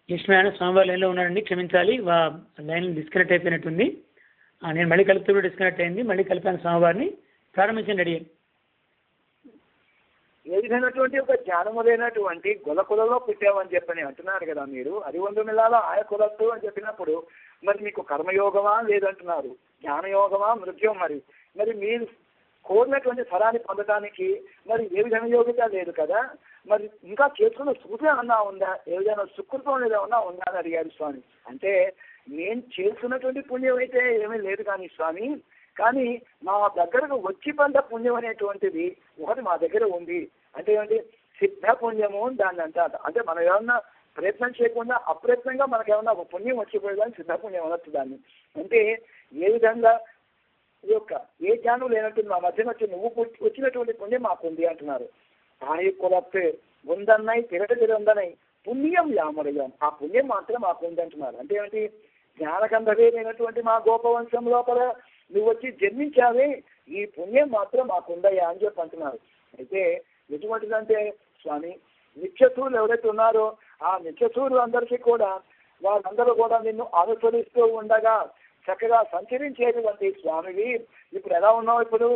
లక్ష్మీనారాయణ స్వామివారి లైన్లో ఉన్నారండి, క్షమించాలి, లైన్ డిస్కనెక్ట్ అయిపోయినట్టుంది. నేను మళ్ళీ కలుపుతూ డిస్కనెక్ట్ అయింది, మళ్ళీ కలిపాను స్వామివారిని. ప్రారంభించండి రెడీ. ఏ విధమైనటువంటి ఒక జ్ఞానము లేనటువంటి కులలో పుట్టామని చెప్పని అంటున్నారు కదా మీరు. అది వంద మిల్లాలో ఆయ కులత్తు అని చెప్పినప్పుడు మరి మీకు కర్మయోగమా లేదంటున్నారు, జ్ఞానయోగమా మృత్యం. మరి మీరు కోరినటువంటి ఫలాన్ని పొందడానికి మరి ఏ విధమైన యోగ్యత లేదు కదా, మరి ఇంకా చేసుకున్న సుఖం ఏమన్నా ఉందా, ఏ విధంగా సుకృతం ఏదన్నా ఉందా అని అడిగారు స్వామి. అంటే నేను చేసుకున్నటువంటి పుణ్యం అయితే ఏమీ లేదు కానీ స్వామి, కానీ మా దగ్గరకు వచ్చి పంట పుణ్యం అనేటువంటిది ఒకటి మా దగ్గర ఉంది. అంటే ఏంటి, సిద్ధ పుణ్యము దాన్ని అంటారు. అంటే మనం ఏమన్నా ప్రయత్నం చేయకుండా అప్రయత్నంగా మనకు ఏమన్నా ఒక పుణ్యం వచ్చిపోయేదాన్ని సిద్ధ పుణ్యం అనొచ్చు దాన్ని. అంటే ఏ విధంగా ఈ యొక్క ఏ జ్ఞానం లేనట్టు మా మధ్యన వచ్చి నువ్వు వచ్చినటువంటి పుణ్యం మాకుంది అంటున్నారు. ఆయ కులప్పే ఉందన్నాయి తిరగతిరందనై పుణ్యం యామరయం, ఆ పుణ్యం మాత్రం మాకు ఉంది అంటున్నారు. అంటే ఏంటి, జ్ఞానగంధవే లేనటువంటి మా గోపవంశం లోపల నువ్వు వచ్చి జన్మించావే, ఈ పుణ్యం మాత్రం మాకుందయ్యా అని చెప్పి అంటున్నారు. అయితే ఎటువంటిదంటే స్వామి, నిత్యసూరులు ఎవరైతే ఉన్నారో ఆ నిత్యసూరులు అందరికీ కూడా వాళ్ళందరూ కూడా నిన్ను అనుసరిస్తూ ఉండగా చక్కగా సంచరించేటువంటి స్వామివి. ఇప్పుడు ఎలా ఉన్నావు, ఇప్పుడు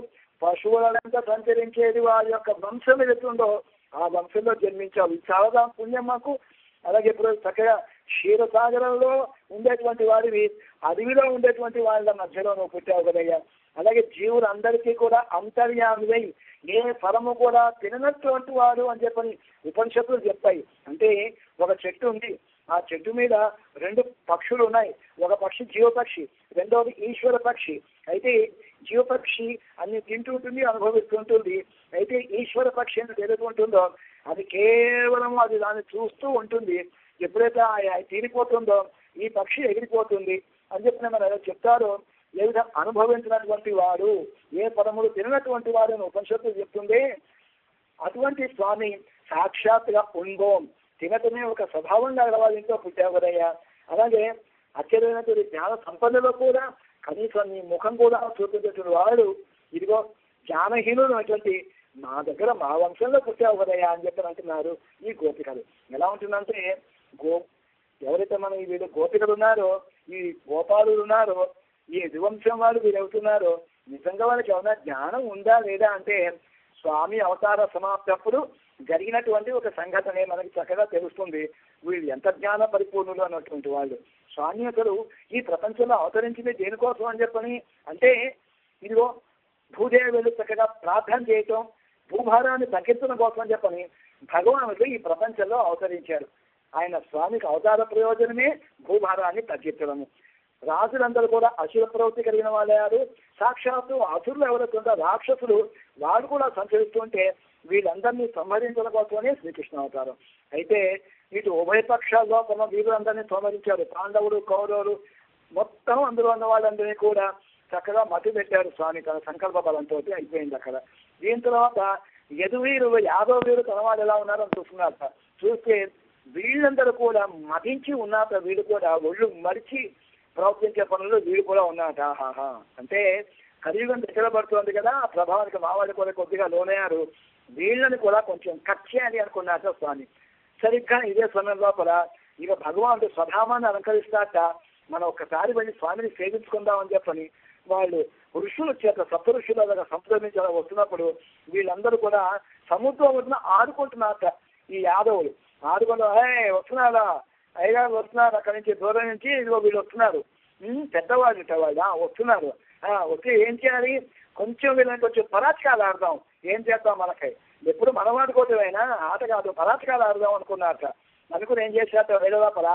పశువులంతా సంచరించేది వారి యొక్క వంశం ఏదైతుందో ఆ వంశంలో జన్మించావు, చాలా పుణ్యం మాకు. అలాగే ఇప్పుడు చక్కగా క్షీరసాగరంలో ఉండేటువంటి వారివి అడవిలో ఉండేటువంటి వాళ్ళ మధ్యలో నువ్వు పుట్టావు కదయ్యా. అలాగే జీవులందరికీ కూడా అంతర్యామివై ఏ ఫలము కూడా తిననటువంటి వాడు అని చెప్పని ఉపనిషత్తులు చెప్తాయి. అంటే ఒక చెట్టు ఉంది, ఆ చెట్టు మీద 2 పక్షులు ఉన్నాయి. ఒక పక్షి జీవపక్షి, రెండవది ఈశ్వర పక్షి. అయితే జీవపక్షి అన్ని తింటుంటుంది, అనుభవిస్తుంటుంది. అయితే ఈశ్వర పక్షి అని ఎదుర్కొంటుందో అది కేవలం అది దాన్ని చూస్తూ ఉంటుంది. ఎప్పుడైతే తీరిపోతుందో ఈ పక్షి ఎగిరిపోతుంది అని చెప్పిన మనం చెప్తారో, ఏ విధంగా అనుభవించినటువంటి వాడు, ఏ పదములు తినటువంటి వాడు అని ఉపనిషత్తు చెప్తుంది. అటువంటి స్వామి సాక్షాత్తుగా ఉంగోం తినటమే ఒక స్వభావంగా వాళ్ళ ఇంట్లో పుట్టావు కదయ్యా. అలాగే అత్యధికమైనటువంటి జ్ఞాన సంపదలో కూడా కనీసం నీ ముఖం కూడా చూపించేటువంటి వాడు, ఇదిగో జ్ఞానహీనుడు అటువంటి మా దగ్గర మా వంశంలో పుట్టావు కదయ్యా అని చెప్పి అంటున్నారు ఈ గోపికలు. ఎలా ఉంటుందంటే ఎవరైతే మనం వీళ్ళు గోపికలు ఉన్నారో, ఈ గోపాలులు ఉన్నారో, ఈ యదువంశం వాళ్ళు వీళ్ళు అవుతున్నారో, నిజంగా వాళ్ళకి ఏమైనా జ్ఞానం ఉందా లేదా అంటే స్వామి అవతార సమాప్తప్పుడు జరిగినటువంటి ఒక సంఘటనే మనకి చక్కగా తెలుస్తుంది. వీళ్ళు ఎంత జ్ఞాన పరిపూర్ణులు అన్నటువంటి వాళ్ళు. స్వామి అసలు ఈ ప్రపంచంలో అవతరించింది దేనికోసం అని చెప్పని అంటే, ఇదిగో భూదేవులు చక్కగా ప్రార్థన చేయటం, భూభారాన్ని తగ్గించడం కోసం అని చెప్పని భగవానుడు ఈ ప్రపంచంలో అవతరించారు. ఆయన స్వామికి అవతార ప్రయోజనమే భూభారాన్ని తగ్గించడము. రాజులందరూ కూడా అసుర ప్రవృత్తి కలిగిన వాళ్ళారు. సాక్షాత్తు అసురులు ఎవరైతే రాక్షసులు వాళ్ళు కూడా సంచరిస్తుంటే వీళ్ళందరినీ సంహరించడం కోసమనే శ్రీకృష్ణ అవతారం. అయితే ఇటు ఉభయ పక్షాల్లో కొన్ని వీరులందరినీ సంహరించారు. పాండవులు, కౌరవులు మొత్తం అందులో ఉన్న వాళ్ళందరినీ కూడా చక్కగా మతి పెట్టారు స్వామి తన సంకల్ప బలంతో. అయిపోయింది అక్కడ. దీని తర్వాత యదువీరు, యాదవ వీరు తన వాళ్ళు ఎలా ఉన్నారో చూస్తున్నారు. చూస్తే వీళ్ళందరూ కూడా మతించి ఉన్నారట. వీళ్ళు కూడా ఒళ్ళు మరిచి ప్రవర్తించే పనులు వీళ్ళు కూడా ఉన్నారట. ఆహాహా అంటే కలియుగం దగ్గర పడుతుంది కదా, ఆ ప్రభావానికి మా వాళ్ళు కూడా కొద్దిగా లోనయ్యారు. వీళ్ళని కూడా కొంచెం కట్ చేయాలి అనుకున్నారట స్వామి. సరిగ్గా ఇదే సమయం లోపల ఇక భగవానుడు స్వధామాన్ని అలంకరిస్తారట. మనం ఒక్కసారి వెళ్ళి స్వామిని సేవించుకుందామని చెప్పని వాళ్ళు ఋషులు చేత సప్త ఋషుల దగ్గర సంప్రదించాల వస్తున్నప్పుడు వీళ్ళందరూ కూడా సముద్రం వద్ద ఆడుకుంటున్నారట. ఈ యాదవులు ఆడుకుంటూ వస్తున్నారా అయ్యగారు వస్తున్నారు, అక్కడి నుంచి దూరం నుంచి ఇదిగో వీళ్ళు వస్తున్నారు, పెద్దవాళ్ళు వాళ్ళు వస్తున్నారు. వచ్చి ఏం చేయాలి, కొంచెం వీళ్ళని కొంచెం పరాచకాలు ఆడదాం. ఏం చేద్దాం, మనకి ఎప్పుడు మనం ఆడుకోవటమైనా ఆట కాదు, పరాచకాలు ఆడదాం అనుకున్నారట. అనుకుని ఏం చేశారట, వేరే లోపల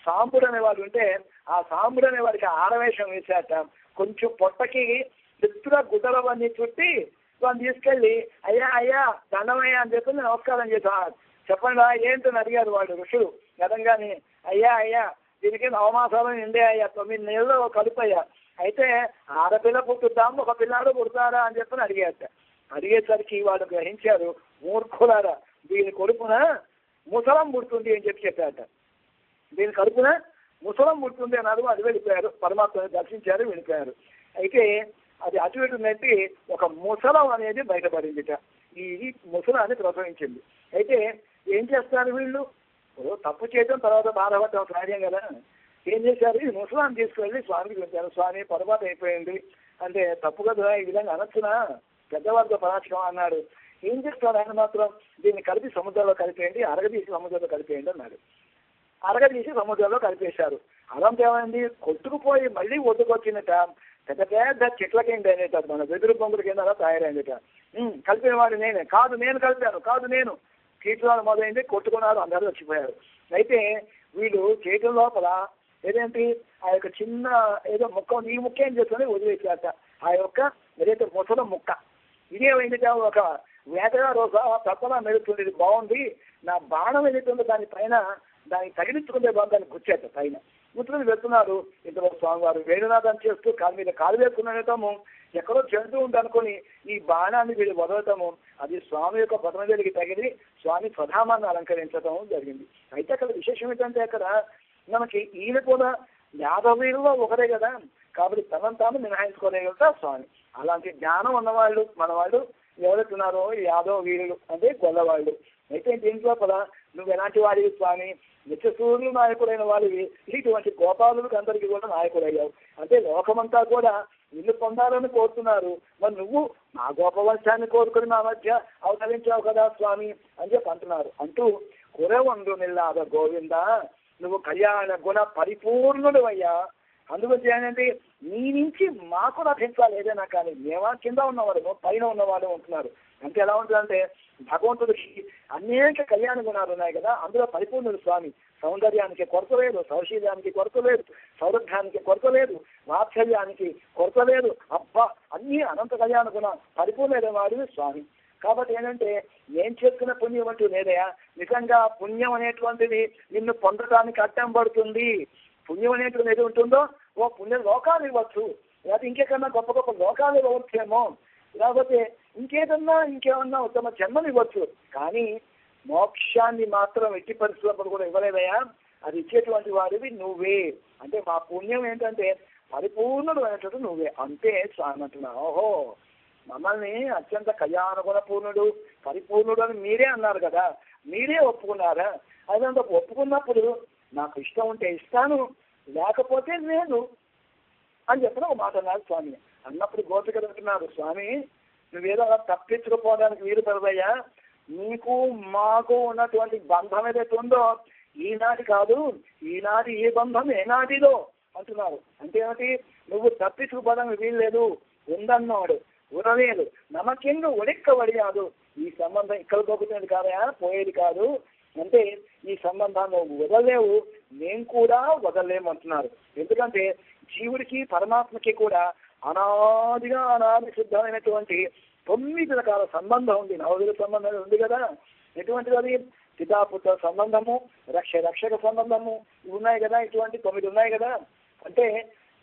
సాంబుడు అనేవాడు ఉంటే ఆ సాంబుడు అనేవాడికి ఆడవేషం వేశారట. కొంచెం పొట్టకి ఎత్తుగా గుడ్డలవన్నీ చుట్టి వాళ్ళని తీసుకెళ్ళి అయ్యా అయ్యా దండమయ్యా అని చెప్పి నమస్కారం చేశాను. చెప్పండి ఏంటని అడిగారు వాళ్ళు ఋషులు. గతంగాని అయ్యా అయ్యా దీనికి 9 మాసాలు నిండే అయ్యా, 9 నెలలు కలిపయ్యా. అయితే ఆడపిల్ల పుట్టుద్దాం, ఒక పిల్లాడు పుడతారా అని చెప్పని అడిగారట. అడిగేసరికి వాళ్ళు గ్రహించారు, మూర్ఖులారా దీని కొడుకున ముసలం పుడుతుంది అని చెప్పారట. దీని కడుపున ముసలం పుడుతుంది అన్నారు. అది వెళ్ళిపోయారు, పరమాత్మని దర్శించారు, వెళ్ళిపోయారు. అయితే అది అటు ఇటు నెట్టి ఒక ముసలం అనేది బయటపడిందిట. ఈ ముసలాన్ని ప్రసవించింది. అయితే ఏం చేస్తారు వీళ్ళు, తప్పు చేయడం తర్వాత బాధపడటం సహజం కదా. ఏం చేశారు, ఈ ముసలాన్ని తీసుకువెళ్ళి స్వామికి పెట్టారు. స్వామి పొరపాటు అయిపోయింది అంటే తప్పు కదా, ఈ విధంగా అనొచ్చునా, పెద్దవారితో పరాచకం అన్నాడు. ఏం చేస్తారు ఆయన మాత్రం, దీన్ని కలిపి సముద్రంలో కలిపేయండి, అరగదీసి సముద్రంలో కలిపేయండి అన్నాడు. అరగదీసి సముద్రంలో కలిపేశారు. అదంతా ఏమైంది, కొట్టుకుపోయి మళ్ళీ ఒడ్డుకొచ్చినట. పెద్ద పెద్ద చెట్ల కింద అయినట, మన వెదురు బొంగుల కింద అలా తయారైందిట. కలిపిన వాడు నేనే, కాదు నేను కలిపాను, కాదు నేను. కీర్తనాలు మొదలైంది, కొట్టుకున్నారు, అందరూ వచ్చిపోయారు. అయితే వీళ్ళు చేయటం లోపల ఏదేంటి ఆ యొక్క చిన్న ఏదో ముక్క, ఈ ముక్క ఏం చేస్తుంది వదిలేసారట. ఆ యొక్క ఏదైతే ముసల ముక్క ఇదేమైంది, ఒక వేటగా రోజు తప్పలా మెరుతుంది, ఇది బాగుంది, నా బాణం ఏదైతుందో దాని పైన దానికి తగిలించుకుంటే దాన్ని గుచ్చేట. పైన గుర్తుని వెళ్తున్నారు. ఇంతలో స్వామివారు వేణునాథం చేస్తూ కాలు మీద కాలు వేసుకునేటము, ఎక్కడో జంతువు ఉంది అనుకుని ఈ బాణాన్ని వీళ్ళు వదలటము, అది స్వామి యొక్క పద్మవేలికి తగిలి స్వామి స్వధామాన్ని అలంకరించడం జరిగింది. అయితే అక్కడ విశేషం ఏంటంటే అక్కడ మనకి ఈయన కూడా యాదవీరులో ఒకరే కదా, కాబట్టి తనను తాను మినహాయించుకోలేగలుగుతారు స్వామి. అలాంటి జ్ఞానం ఉన్నవాళ్ళు మన వాళ్ళు ఎవరెత్తున్నారో యాదవ వీరులు అంటే గొల్లవాళ్ళు. అయితే దీంట్లో కూడా నువ్వు ఎలాంటి వాడివి స్వామి, నిత్యసూర్యులు నాయకుడైన వాడివి, ఇటువంటి గోపాలులకు అందరికీ కూడా నాయకుడయ్యావు. అంటే లోకమంతా కూడా నిన్ను పొందాలని కోరుతున్నారు, మరి నువ్వు మా గోపవంశాన్ని కోరుకుని మా మధ్య అవతరించావు కదా స్వామి అని చెప్పి అంటున్నారు. అంటూ కురవందు నిల్లాద గోవింద, నువ్వు కళ్యాణ గుణ పరిపూర్ణుడు అయ్యా, అందుగురించి ఏంటంటే నీ నుంచి మాకు లభించాలి ఏదైనా కానీ. మేమా కింద ఉన్నవారు పైన ఉన్నవాళ్ళు ఉంటున్నారు. అంటే ఎలా ఉంటుందంటే భగవంతుడికి అనేక కళ్యాణ గుణాలు ఉన్నాయి కదా, అందులో పరిపూర్ణుడు స్వామి. సౌందర్యానికి కొరత లేదు, సౌశీల్యానికి కొరత లేదు, సౌరభ్యానికి కొరత లేదు, వాత్సల్యానికి కొరత లేదు. అబ్బా అన్ని అనంత కళ్యాణ గుణం పరిపూర్ణమైన వాడు స్వామి. కాబట్టి ఏంటంటే నేను చేసుకున్న పుణ్యం అంటూ లేదయా. నిజంగా పుణ్యం అనేటువంటిది నిన్ను పొందడానికి అడ్డం పడుతుంది. పుణ్యం అనేటువంటిది ఏది ఉంటుందో ఓ పుణ్య లోకాలు ఇవ్వచ్చు, లేకపోతే ఇంకేకన్నా గొప్ప గొప్ప లోకాలు ఇవ్వచ్చేమో, లేకపోతే ఇంకేమన్నా ఉత్తమ జన్మలు ఇవ్వచ్చు. కానీ మోక్షాన్ని మాత్రం ఎట్టి పరిస్థితుల్లో కూడా ఇవ్వలేదయా. అది ఇచ్చేటువంటి వాడివి నువ్వే. అంటే మా పుణ్యం ఏంటంటే పరిపూర్ణుడు అనేటువంటి నువ్వే అంతే స్వామి అంటున్నావు. ఓహో, మమ్మల్ని అత్యంత కళ్యాణ గుణపూర్ణుడు పరిపూర్ణుడు అని మీరే అన్నారు కదా, మీరే ఒప్పుకున్నారా? అదంతా ఒప్పుకున్నప్పుడు నాకు ఇష్టం ఉంటే ఇస్తాను, లేకపోతే లేదు అని చెప్పిన ఒక మాట అన్నారు స్వామి. అన్నప్పుడు గోపికలు అంటున్నారు, స్వామి నువ్వేదో అలా తప్పించుకుపోవడానికి వీలు పడదయ్యా. నీకు మాకు ఉన్నటువంటి బంధం ఏదైతే ఉందో ఈనాటి కాదు, ఈనాటి ఈ బంధం ఏనాటిదో అంటున్నారు. అంటే ఏమిటి? నువ్వు తప్పించుకుపోవడానికి వీలు లేదు, ఉందన్నాడు ఉరలేదు నమకెందు ఒడిక్కబడియాదు. ఈ సంబంధం ఇక్కడ దొరుకుతుంది కాదయా, పోయేది కాదు. అంటే ఈ సంబంధాన్ని వదలలేవు, మేము కూడా వదలలేమంటున్నారు. ఎందుకంటే జీవుడికి పరమాత్మకి కూడా అనాది సిద్ధమైనటువంటి 9 రకాల సంబంధం ఉంది. నవదుల సంబంధం ఉంది కదా. ఎటువంటిది అది? పితాపుత్ర సంబంధము, రక్షక సంబంధము ఉన్నాయి కదా. ఇటువంటి 9 ఉన్నాయి కదా. అంటే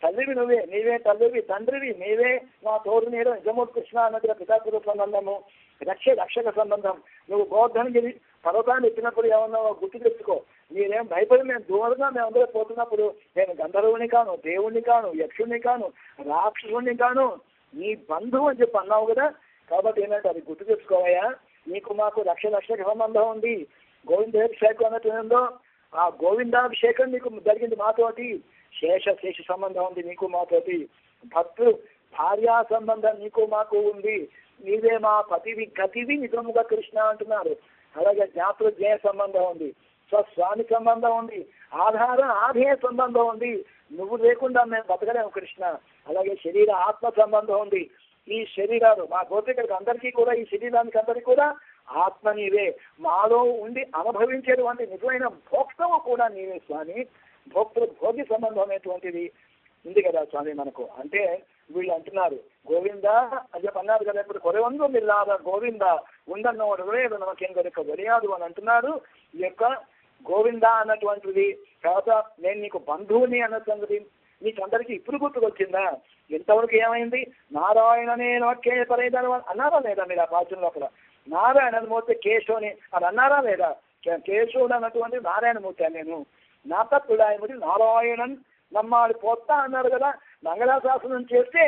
తల్లివి నువ్వే, నీవే తల్లివి, తండ్రివి నీవే, నా తోడు నీరు నిజమూర్తి కృష్ణ అన్నట్టుగా పితాపుత్ర సంబంధము, రక్షక సంబంధం. నువ్వు గోవర్ధనగిరి పర్వతాన్ని ఎత్తినప్పుడు ఏమన్నా గుర్తు తెచ్చుకో. మీరేం భయపడి మేము దూరంగా మేమందరూ పోతున్నప్పుడు నేను గంధర్వుని కాను, దేవుణ్ణి కాను, యక్షుణ్ణి కాను, రాక్షసుణ్ణి కాను, నీ బంధువు అని చెప్పి అన్నావు కదా. కాబట్టి ఏంటంటే అది గుర్తు తెచ్చుకోవయ్యా. నీకు మాకు రక్షక సంబంధం ఉంది. గోవిందాభిషేకం అన్నట్టు ఉందో ఆ గోవిందాభిషేకం నీకు జరిగింది మాతోటి. శేష సంబంధం ఉంది నీకు మాతోటి. భక్తు భార్యా సంబంధం నీకు మాకు ఉంది. నీవే మా పతివి గతివి నిజముగా కృష్ణ అంటున్నారు. అలాగే జ్ఞాయ సంబంధం ఉంది, స్వామి సంబంధం ఉంది, ఆధేయ సంబంధం ఉంది. నువ్వు లేకుండా మేము బతకలేము కృష్ణ. అలాగే శరీర ఆత్మ సంబంధం ఉంది. ఈ శరీరాలు మా గోపికలకు అందరికీ కూడా, ఈ శరీరానికి అందరికీ కూడా ఆత్మ నీవే. మాలో ఉండి అనుభవించేటువంటి నిజమైన భోక్తము కూడా నీవే స్వామి. భోగి సంబంధం అనేటువంటిది ఉంది కదా స్వామి మనకు. అంటే వీళ్ళు అంటున్నారు గోవింద అని చెప్పి అన్నారు కదా. ఇప్పుడు కొరవందు మిల్లాద గోవింద ఉండన్నవాడు లేదు నమకేం కనుక వడియాదు అని అంటున్నారు. ఈ యొక్క గోవింద అన్నటువంటిది తర్వాత నేను నీకు బంధువుని అన్న సంగతి మీకు అందరికీ ఇప్పుడు గుర్తుకొచ్చిందా? ఇంతవరకు ఏమైంది? నారాయణనే నోట్కే పరేదాని అన్నారా లేదా మీరు ఆ పాచన లోపల? నారాయణమూర్తి కేశవుని అని అన్నారా లేదా? కేశవుడు అన్నటువంటి నారాయణమూర్తి అని నేను నాతత్తుడాయమూర్తి నారాయణన్ నమ్మాడు పోతా అన్నారు కదా. మంగళాశాసనం చేస్తే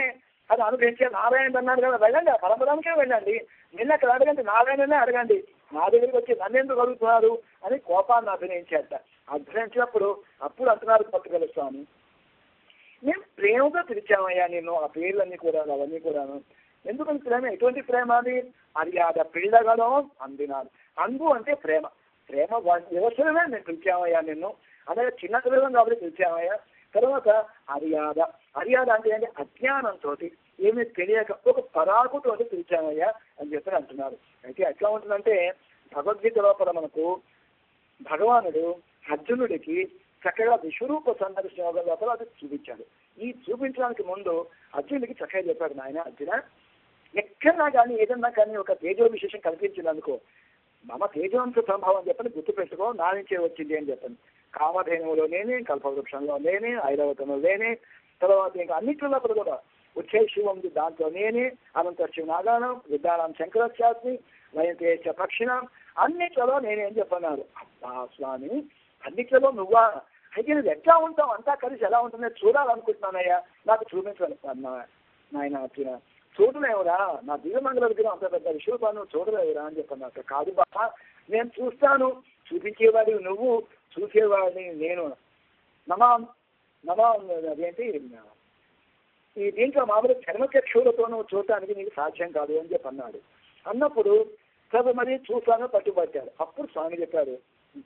అది అనుగ్రహించే నారాయణ అన్నారు కదా. వెళ్ళండి, ఆ పరమరానికే వెళ్ళండి. నిన్న అక్కడ అడగండి, నారాయణనే అడగండి. నా దగ్గరికి వచ్చి నన్ను ఎందుకు అడుగుతున్నారు అని కోపాన్ని అభినయించేట. అభినయించినప్పుడు అప్పుడు అంటున్నారు పట్టుకల స్వామి, మేము ప్రేమగా పిలిచామయ్యా నిన్ను. ఆ పేర్లన్నీ కూడా అవన్నీ కూడాను ఎందుకంటే ప్రేమ ఎటువంటి ప్రేమ? అది అది పిల్లగలో అందినాడు. అందు అంటే ప్రేమ. ప్రేమ వ్యవసరమే నేను పిలిచామయ్యా నిన్ను. అలాగే చిన్న పిల్లలం కాబట్టి పిలిచామయ్యా. తర్వాత అర్యాద అంటే ఏంటి? అజ్ఞానంతో ఏమీ తెలియక ఒక పరాకుతోటి పిలిచామయ్యా అని చెప్పి అంటున్నారు. అయితే ఎట్లా ఉంటుందంటే భగవద్గీత లోపల మనకు భగవానుడు అర్జునుడికి చక్కగా విశ్వరూప సందర్శన యోగం లోపల అది చూపించాడు. ఈ చూపించడానికి ముందు అర్జునుడికి చక్కగా చెప్పాడు, నాయన అర్జున ఎక్కడన్నా కానీ ఏదన్నా కానీ ఒక తేజో విశేషం కల్పించిందనుకో, మమ తేజవంశ సంభవం చెప్పని గుర్తుపెట్టుకో, నా నుంచే వచ్చింది అని చెప్పాను. కామధేనువులో నేనే, కల్పవృక్షంలో నేనే, ఐరావతంలో నేనే, తర్వాత ఇంకా అన్నింటిలో కూడా వచ్చే శివం దాంట్లో నేనే, అనంత శివనాగానం విద్యానం శంకరశాస్త్రి లయంతేశ పక్షిణం అన్నిట్లలో నేనే అని చెప్పన్నారు. అబ్బా స్వామి అన్నిట్లలో నువ్వా? అయితే నువ్వు ఎట్లా ఉంటావు? అంతా కలిసి ఎలా ఉంటుందో చూడాలనుకుంటున్నానయ్యా, నాకు చూపించాను నాయన అర్జున. చూడలేవురా, నా దివ్యమంగళ దగ్గర అంత పెద్ద విశ్వరూపాన్ని చూడలేవురా అని చెప్పన్నారు. కాదు బాబా, నేను చూస్తాను, చూపించేవాడివి నువ్వు, చూసేవాడిని నేను. అదేంటి ఈ దీంట్లో మామూలు చర్మచక్షులతో నువ్వు చూడటానికి నీకు సాధ్యం కాదు అని చెప్పి అన్నాడు. అన్నప్పుడు సరే మరి చూస్తాను పట్టుబట్టాడు. అప్పుడు స్వామి చెప్పాడు,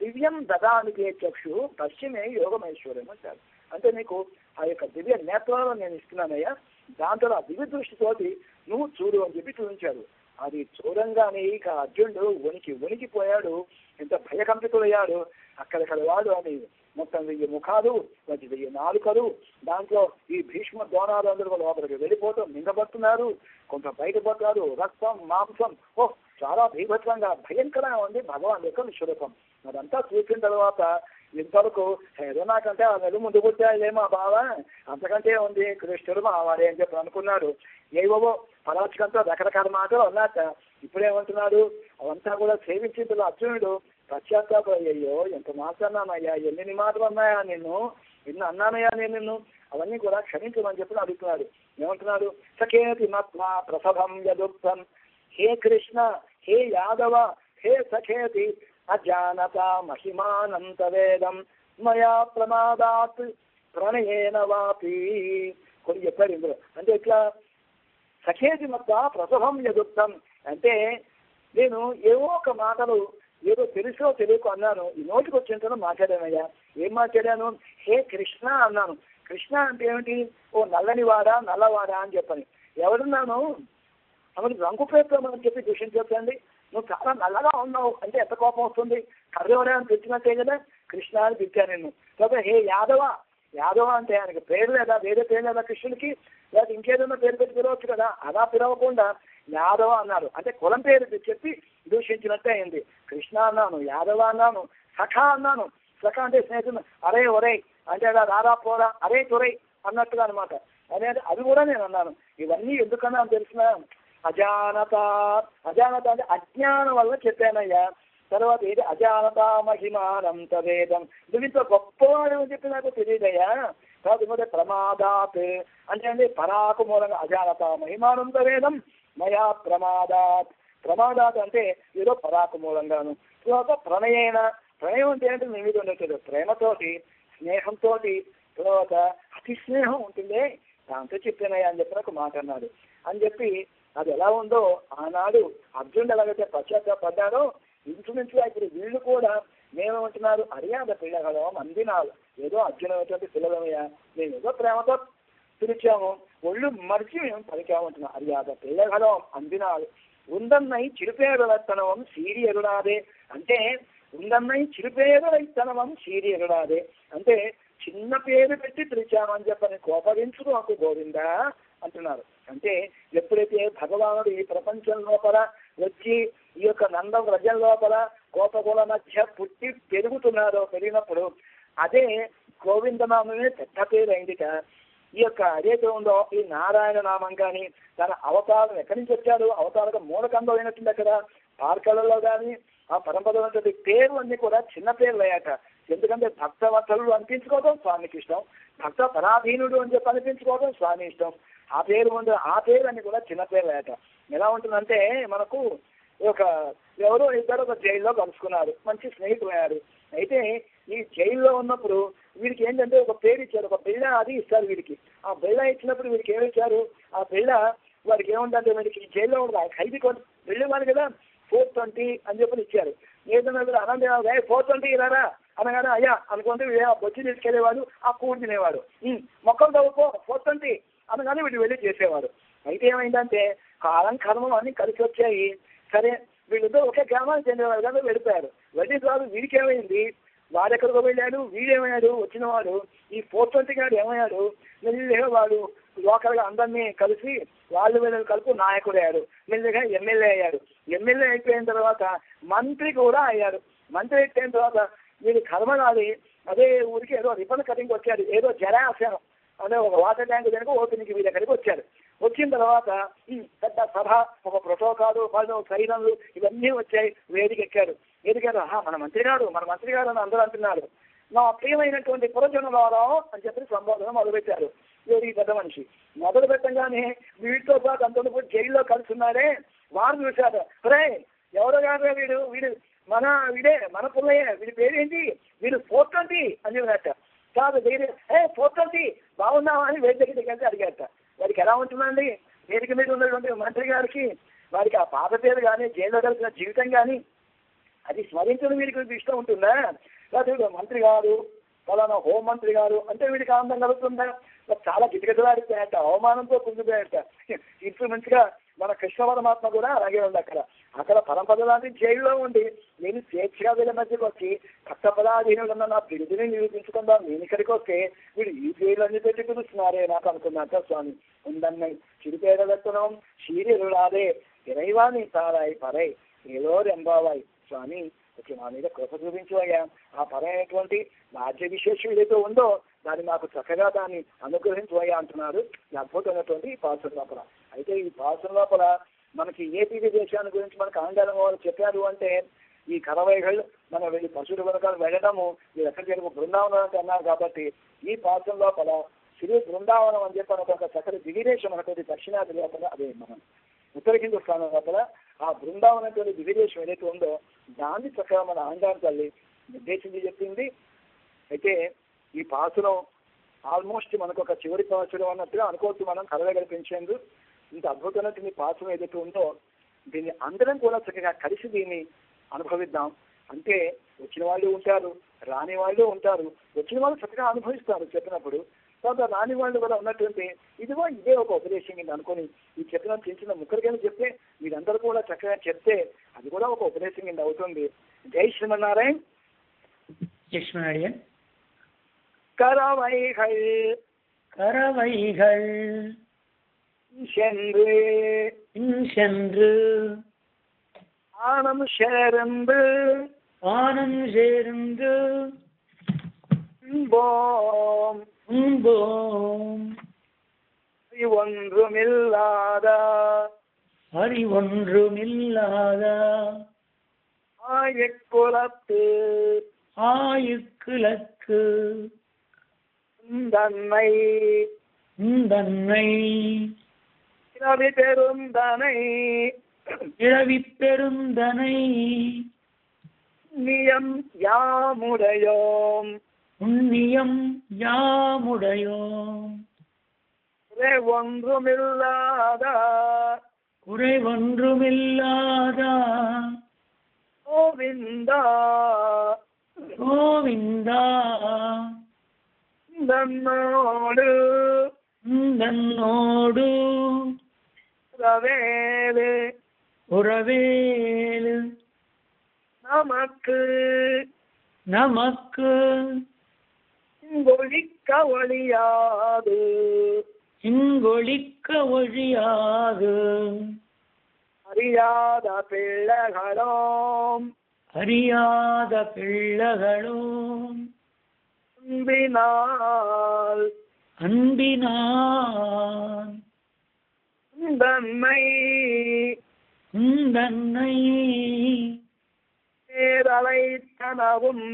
దివ్యం దదానికి చక్షు పశ్చిమే యోగమేశ్వరం అంటారు. అంటే నీకు ఆ యొక్క దివ్య నేత్రాలను నేను ఇస్తున్నానయ్యా, దాంతో ఆ దివ్య దృష్టితోటి నువ్వు చూడు అని చెప్పి చూపించాడు. అది చూడంగానే ఇక అర్జునుడు వణికిపోయాడు, ఎంత భయకంపితులయ్యాడు. అక్కడక్కడ వాడు అది మొత్తం 1000 ముఖాలు, 1000 నాలుకలు, దాంట్లో ఈ భీష్మ ద్రోణాలు అందరూ లోపలికి వెళ్ళిపోతూ మింగబడుతున్నారు, కొంత బయటపడ్డారు, రక్తం మాంసం, చాలా భీభత్సంగా భయంకరంగా ఉంది భగవాన్ యొక్క విశ్వరూపం. అదంతా చూసిన తర్వాత ఇంతవరకు ఏదో నాకంటే ఆ నెల ముందు పుట్టాలేమో బావ, అంతకంటే ఉంది కృష్ణుడు మావాడే అని చెప్పి అనుకున్నాడు. ఏవో పరాచకంతో రకరకాల మాటలు అన్నాక ఇప్పుడేమంటున్నాడు, అవంతా కూడా సేవించిన అర్జునుడు పశ్చాత్తాప, అయ్యో ఎంత మాట్లాడినానయ్యా, ఎన్ని మాటలు అన్నాయా నిన్ను, ఎన్ని అన్నానయ్యా నేను నిన్ను, అవన్నీ కూడా క్షమించమని చెప్పి అడుగుతున్నాడు. ఏమంటున్నాడు, సఖేతి మత్వా ప్రసభం యదుక్తం, హే కృష్ణ, హే యాదవ, హే సఖేతి అజానత మహిమానంత వేదం మయా ప్రమాదాత్ ప్రణయేన వాపి. కొన్ని చెప్పాడు ఇందులో. అంటే ఇట్లా సఖేతి మత్వా ప్రసభం యదుక్తం అంటే నేను ఏవో ఒక మాటలు ఏదో తెలుసో తెలియకో అన్నాను, ఈ నోటికి వచ్చిన మాట్లాడానయ్యా. ఏం మాట్లాడాను, హే కృష్ణ అన్నాను. కృష్ణ అంటే ఏమిటి, ఓ నల్లనివాడా నల్లవాడా అని చెప్పని. ఎవరున్నాను అసలు రంగు పేరుతో అని చెప్పి దూషించండి. నువ్వు చాలా నల్లగా ఉన్నావు అంటే ఎంత కోపం వస్తుంది, కర్రవడా అని తెచ్చినట్టే కదా, కృష్ణ అని పిలిచాను నిన్ను. లేకపోతే హే యాదవ, యాదవ అంటే ఆయనకి పేరు లేదా, వేరే పేరు లేదా కృష్ణుడికి, లేదా ఇంకేదైనా పేరు పెట్టి పిలవచ్చు కదా, అలా పిలవకుండా యాదవ అన్నారు. అంటే కులం పేరు చెప్పి దూషించినట్టే అయింది. కృష్ణ అన్నాను, యాదవ అన్నాను, సఖ అన్నాను. సఖ అంటే స్నేహితుడు, అరే ఒరే అంటే అలా రారా పోరా, అరే తొరై అన్నట్టుగా అనమాట. అనేది అది కూడా నేను అన్నాను. ఇవన్నీ ఎందుకన్నా తెలిసిన అజానత, అజానత అంటే అజ్ఞానం వల్ల చెప్పానయ్యా. తర్వాత ఇది అజానత మహిమానంత వేదం, నువ్వు ఇంత గొప్పవాడు అని చెప్పి నాకు తెలియదయ్యా. తర్వాత ఇంకోటి ప్రమాదాత్ అంటే అండి పరాకు మూలంగా అజానత మహిమానంత వేదం మయా ప్రమాదాత్, ప్రమాదాత్ అంటే ఏదో పరాకు మూలంగాను. తర్వాత ప్రణయేన, ప్రణయం అంటే ఏంటంటే నీ మీద ఉండేది ప్రేమతోటి స్నేహంతో, తర్వాత అతి స్నేహం ఉంటుంది దాంతో చెప్పానయ్యా అని చెప్పి నాకు మాట అన్నాడు. అని చెప్పి అది ఎలా ఉందో ఆనాడు అర్జునుడు ఎలాగైతే పశ్చాత్తాపడ్డారో ఇంచుమించుగా ఇప్పుడు వీళ్ళు కూడా మేమేమంటున్నారు, అరియాద పిల్లగలం అందినాలు, ఏదో అర్జునటువంటి పిల్లలమయ్యా, మేము ఏదో ప్రేమతో పిలిచాము, ఒళ్ళు మరిచి మేము పలికామంటున్నాం. అరియాద పిల్లగలం అందినాలు ఉందన్నై చిరుపేదలత్తనవం సీరి ఎరుడాదే అంటే ఉందన్నై చిరుపేదలైతనవం సీరి ఎరుడాదే అంటే చిన్న పేరు పెట్టి పిలిచామని చెప్పని కోపగించుకు నాకు గోవిందా అంటున్నారు. అంటే ఎప్పుడైతే భగవానుడు ఈ ప్రపంచం లోపల వచ్చి ఈ యొక్క నంద వ్రజం లోపల గోపకుల మధ్య పుట్టి పెరుగుతున్నారో, పెరిగినప్పుడు అదే గోవిందనామమే పెద్ద పేరు అయిందిట. ఈ యొక్క అదేదో ఉందో ఈ నారాయణ నామం కానీ తన అవతారం ఎక్కడి నుంచి వచ్చాడు, అవతారం మూలకంలో అయినట్టుంది అక్కడ పార్కలలో కానీ ఆ పరంపరటువంటి పేరు అన్ని కూడా చిన్న పేర్లు అయ్యాక. ఎందుకంటే భక్తవత్సలుడు అనిపించుకోవడం స్వామికి ఇష్టం, భక్త పరాధీనుడు అని చెప్పి అనిపించుకోవడం స్వామి ఇష్టం. ఆ పేరు ముందు ఆ పేరు అన్ని కూడా చిన్న పేర్లు అయ్యాక. ఎలా ఉంటుందంటే మనకు ఒక ఎవరో ఇద్దరు ఒక జైల్లో కలుసుకున్నారు, మంచి స్నేహితులు అయ్యారు. అయితే ఈ జైల్లో ఉన్నప్పుడు వీడికి ఏంటంటే ఒక పేరు ఇచ్చారు, ఒక బిళ్ళ అది ఇస్తారు వీడికి. ఆ బిళ్ళ ఇచ్చినప్పుడు వీడికి ఏమి ఇచ్చారు, ఆ బిళ్ళ వాడికి ఏముందంటే వీడికి జైల్లో ఖైదీ బిళ్ళ కదా 420 అని చెప్పి ఇచ్చారు. ఏదైనా అనంత 420 ఇలారా అనగానే అయ్యా అనుకుంటే బొచ్చి తీసుకెళ్లేవాడు, ఆ కూడి తినేవాడు, మొక్కలు తవ్వుకో 420 అనగానే వీడు వెళ్ళి చేసేవాడు. అయితే ఏమైందంటే కాలం కర్మం అన్ని కలిసి వచ్చాయి. సరే వీళ్ళిద్దరూ ఒకే గ్రామానికి చెందేవారు కదా, వెళ్ళిపోయారు. వెళ్ళిన తర్వాత వీడికి ఏమైంది, వాడెక్కడికో వెళ్ళాడు, వీడేమయ్యాడు వచ్చిన వాడు ఈ 420 గారు ఏమయ్యాడు, మెల్లిగా వాడు లోకల్గా అందరినీ కలిసి వాళ్ళు వీళ్ళు కలుపు నాయకుడు అయ్యాడు, మెల్లిగా ఎమ్మెల్యే అయ్యాడు. ఎమ్మెల్యే అయిపోయిన తర్వాత మంత్రి కూడా అయ్యాడు. మంత్రి అయిపోయిన తర్వాత వీడి కర్మనాది అదే ఊరికి ఏదో రిబన్ కటింగ్ వచ్చాడు, ఏదో జలాశయం అనే ఒక వాటర్ ట్యాంక్ కనుక ఓపెనింగ్కి వీళ్ళ దగ్గరికి వచ్చారు. వచ్చిన తర్వాత పెద్ద సభ, ఒక ప్రోటోకాలు, వాళ్ళు సైరన్లు ఇవన్నీ వచ్చాయి. వేదిక ఎక్కారు. మన మంత్రి గారు అని అందరూ అంటున్నారు. నా ప్రియమైనటువంటి పురజనులారా అని చెప్పి సంబోధన మొదలుపెట్టారు. ఈ పెద్ద మనిషి మొదలు పెట్టగానే వీడితో పాటు అంతలో జైల్లో కలుసున్నారే వారు చూశారు, రే ఎవరో కాదు వీడు మన పుల్లయ్య, వీడి పేరేంటి, వీడు 420 అని చెప్పినట్ట. కాదు వేరే 420 బాగున్నావా అని వేదిక దగ్గరికి అడిగారట. వాడికి ఎలా ఉంటుందండి, వేదిక మీద ఉన్నటువంటి మంత్రి గారికి వారికి ఆ పాత పేరు కానీ జైల్లో కలిసిన జీవితం కానీ అది స్మరించడం వీరికి ఇష్టం ఉంటుందా? లేకపోతే మంత్రి గారు ఫలానా హోంమంత్రి గారు అంటే వీడికి ఆనందం కలుగుతుందా? చాలా గిటగిటలాడిపోయాట, అవమానంతో కుంగిపోయాట. ఇంప్లిమెంట్గా మన కృష్ణ పరమాత్మ కూడా అలాగే ఉంది. అక్కడ పరమపదలాంటి జైల్లో ఉండి నేను స్వేచ్ఛగా వీళ్ళ మధ్యకి వచ్చి కష్టపదాధీనులు ఉన్న నా బిరుదుని నిరూపించుకుందాం నేను ఇక్కడికి వస్తే వీడు ఈ జైలన్నీ పెట్టి పిలుస్తున్నారే నాకు అనుకున్నాక స్వామి ఉందన్నై చిరుపేదలెత్తనం శీరులాదే ఇరైవాణి తారాయి పరై ఏదో రెంబావాయి స్వామి ఓకే మా మీద కృప చూపించవయ్యా. ఆ పరైనటువంటి రాజ్య విశేషం ఏదైతే ఉందో దాన్ని మాకు చక్కగా దాన్ని అనుగ్రహించవయ్యా అంటున్నారు ఈ అద్భుతమైనటువంటి ఈ పాసుల లోపల. అయితే ఈ పాసుల లోపల మనకి ఏపీ దేశాన్ని గురించి మనకు ఆందోళన వాళ్ళు చెప్పారు అంటే ఈ కరవైகள் మనం వెళ్ళి పశువుల వరకాలు వెళ్ళడము మీరు ఎక్కడికి వెళ్ళి బృందావనం అంటే అన్నారు. కాబట్టి ఈ పాసుల లోపల శ్రీ బృందావనం అని చెప్పి ఒక చక్కటి దివిదేశం అనేటువంటి దక్షిణాది లోపల అదే మనం ఉత్తర హిందుస్థానం లోపల ఆ బృందావనం అనేటువంటి దివిదేశం ఏదైతే ఉందో దాన్ని చక్కగా మన ఆంధ్రాన్ని తల్లి నిర్దేశించి చెప్పింది. అయితే ఈ పాసులం ఆల్మోస్ట్ మనకు ఒక చివరి పాసులం అన్నట్టుగా అనుకోవచ్చు. మనం కరవైగలు పెంచేందు ఇంత అద్భుతమైన పాసులం ఏదైతే ఉందో దీన్ని అందరం కూడా చక్కగా కలిసి దీన్ని అనుభవిద్దాం. అంటే వచ్చిన వాళ్ళు ఉంటారు, రాని వాళ్ళు ఉంటారు. వచ్చిన వాళ్ళు చక్కగా అనుభవిస్తారు చెప్పినప్పుడు, తర్వాత రాని వాళ్ళు కూడా ఉన్నటువంటి ఇదిగో ఇదే ఒక ఉపదేశం కింద అనుకొని ఈ చెప్పిన చిన్న ముక్కరికైనా చెప్తే మీరందరూ కూడా చక్కగా చెప్తే అది కూడా ఒక ఉపదేశం కింద అవుతుంది. జై శ్రీమన్నారాయణ. கரவைகள் கரவைகள் சென்று சென்று ஆனம் சேர்ந்து போம் அறிவொன்றுமில்லாத ஆயுக்குலத்து தன்னை இரவி பெருந்தனை நியம் யாமுடையோம் குறைவொன்றுமில்லாத கோவிந்தா நன்னோடு உறவேலு நமக்கு இங்கொழிக்க ஒழியாது அறியாத பிள்ளைகளும் அன்பினால் தன்னை பேரழைத்தனவும்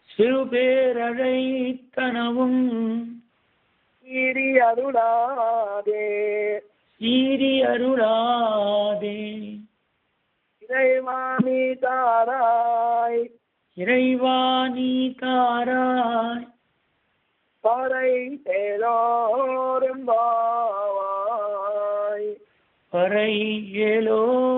சிறுபேரழைத்தனவும் சீரி அருளாதே இறைவாணி தாராய் பறை ஏலோரெம்பாவாய்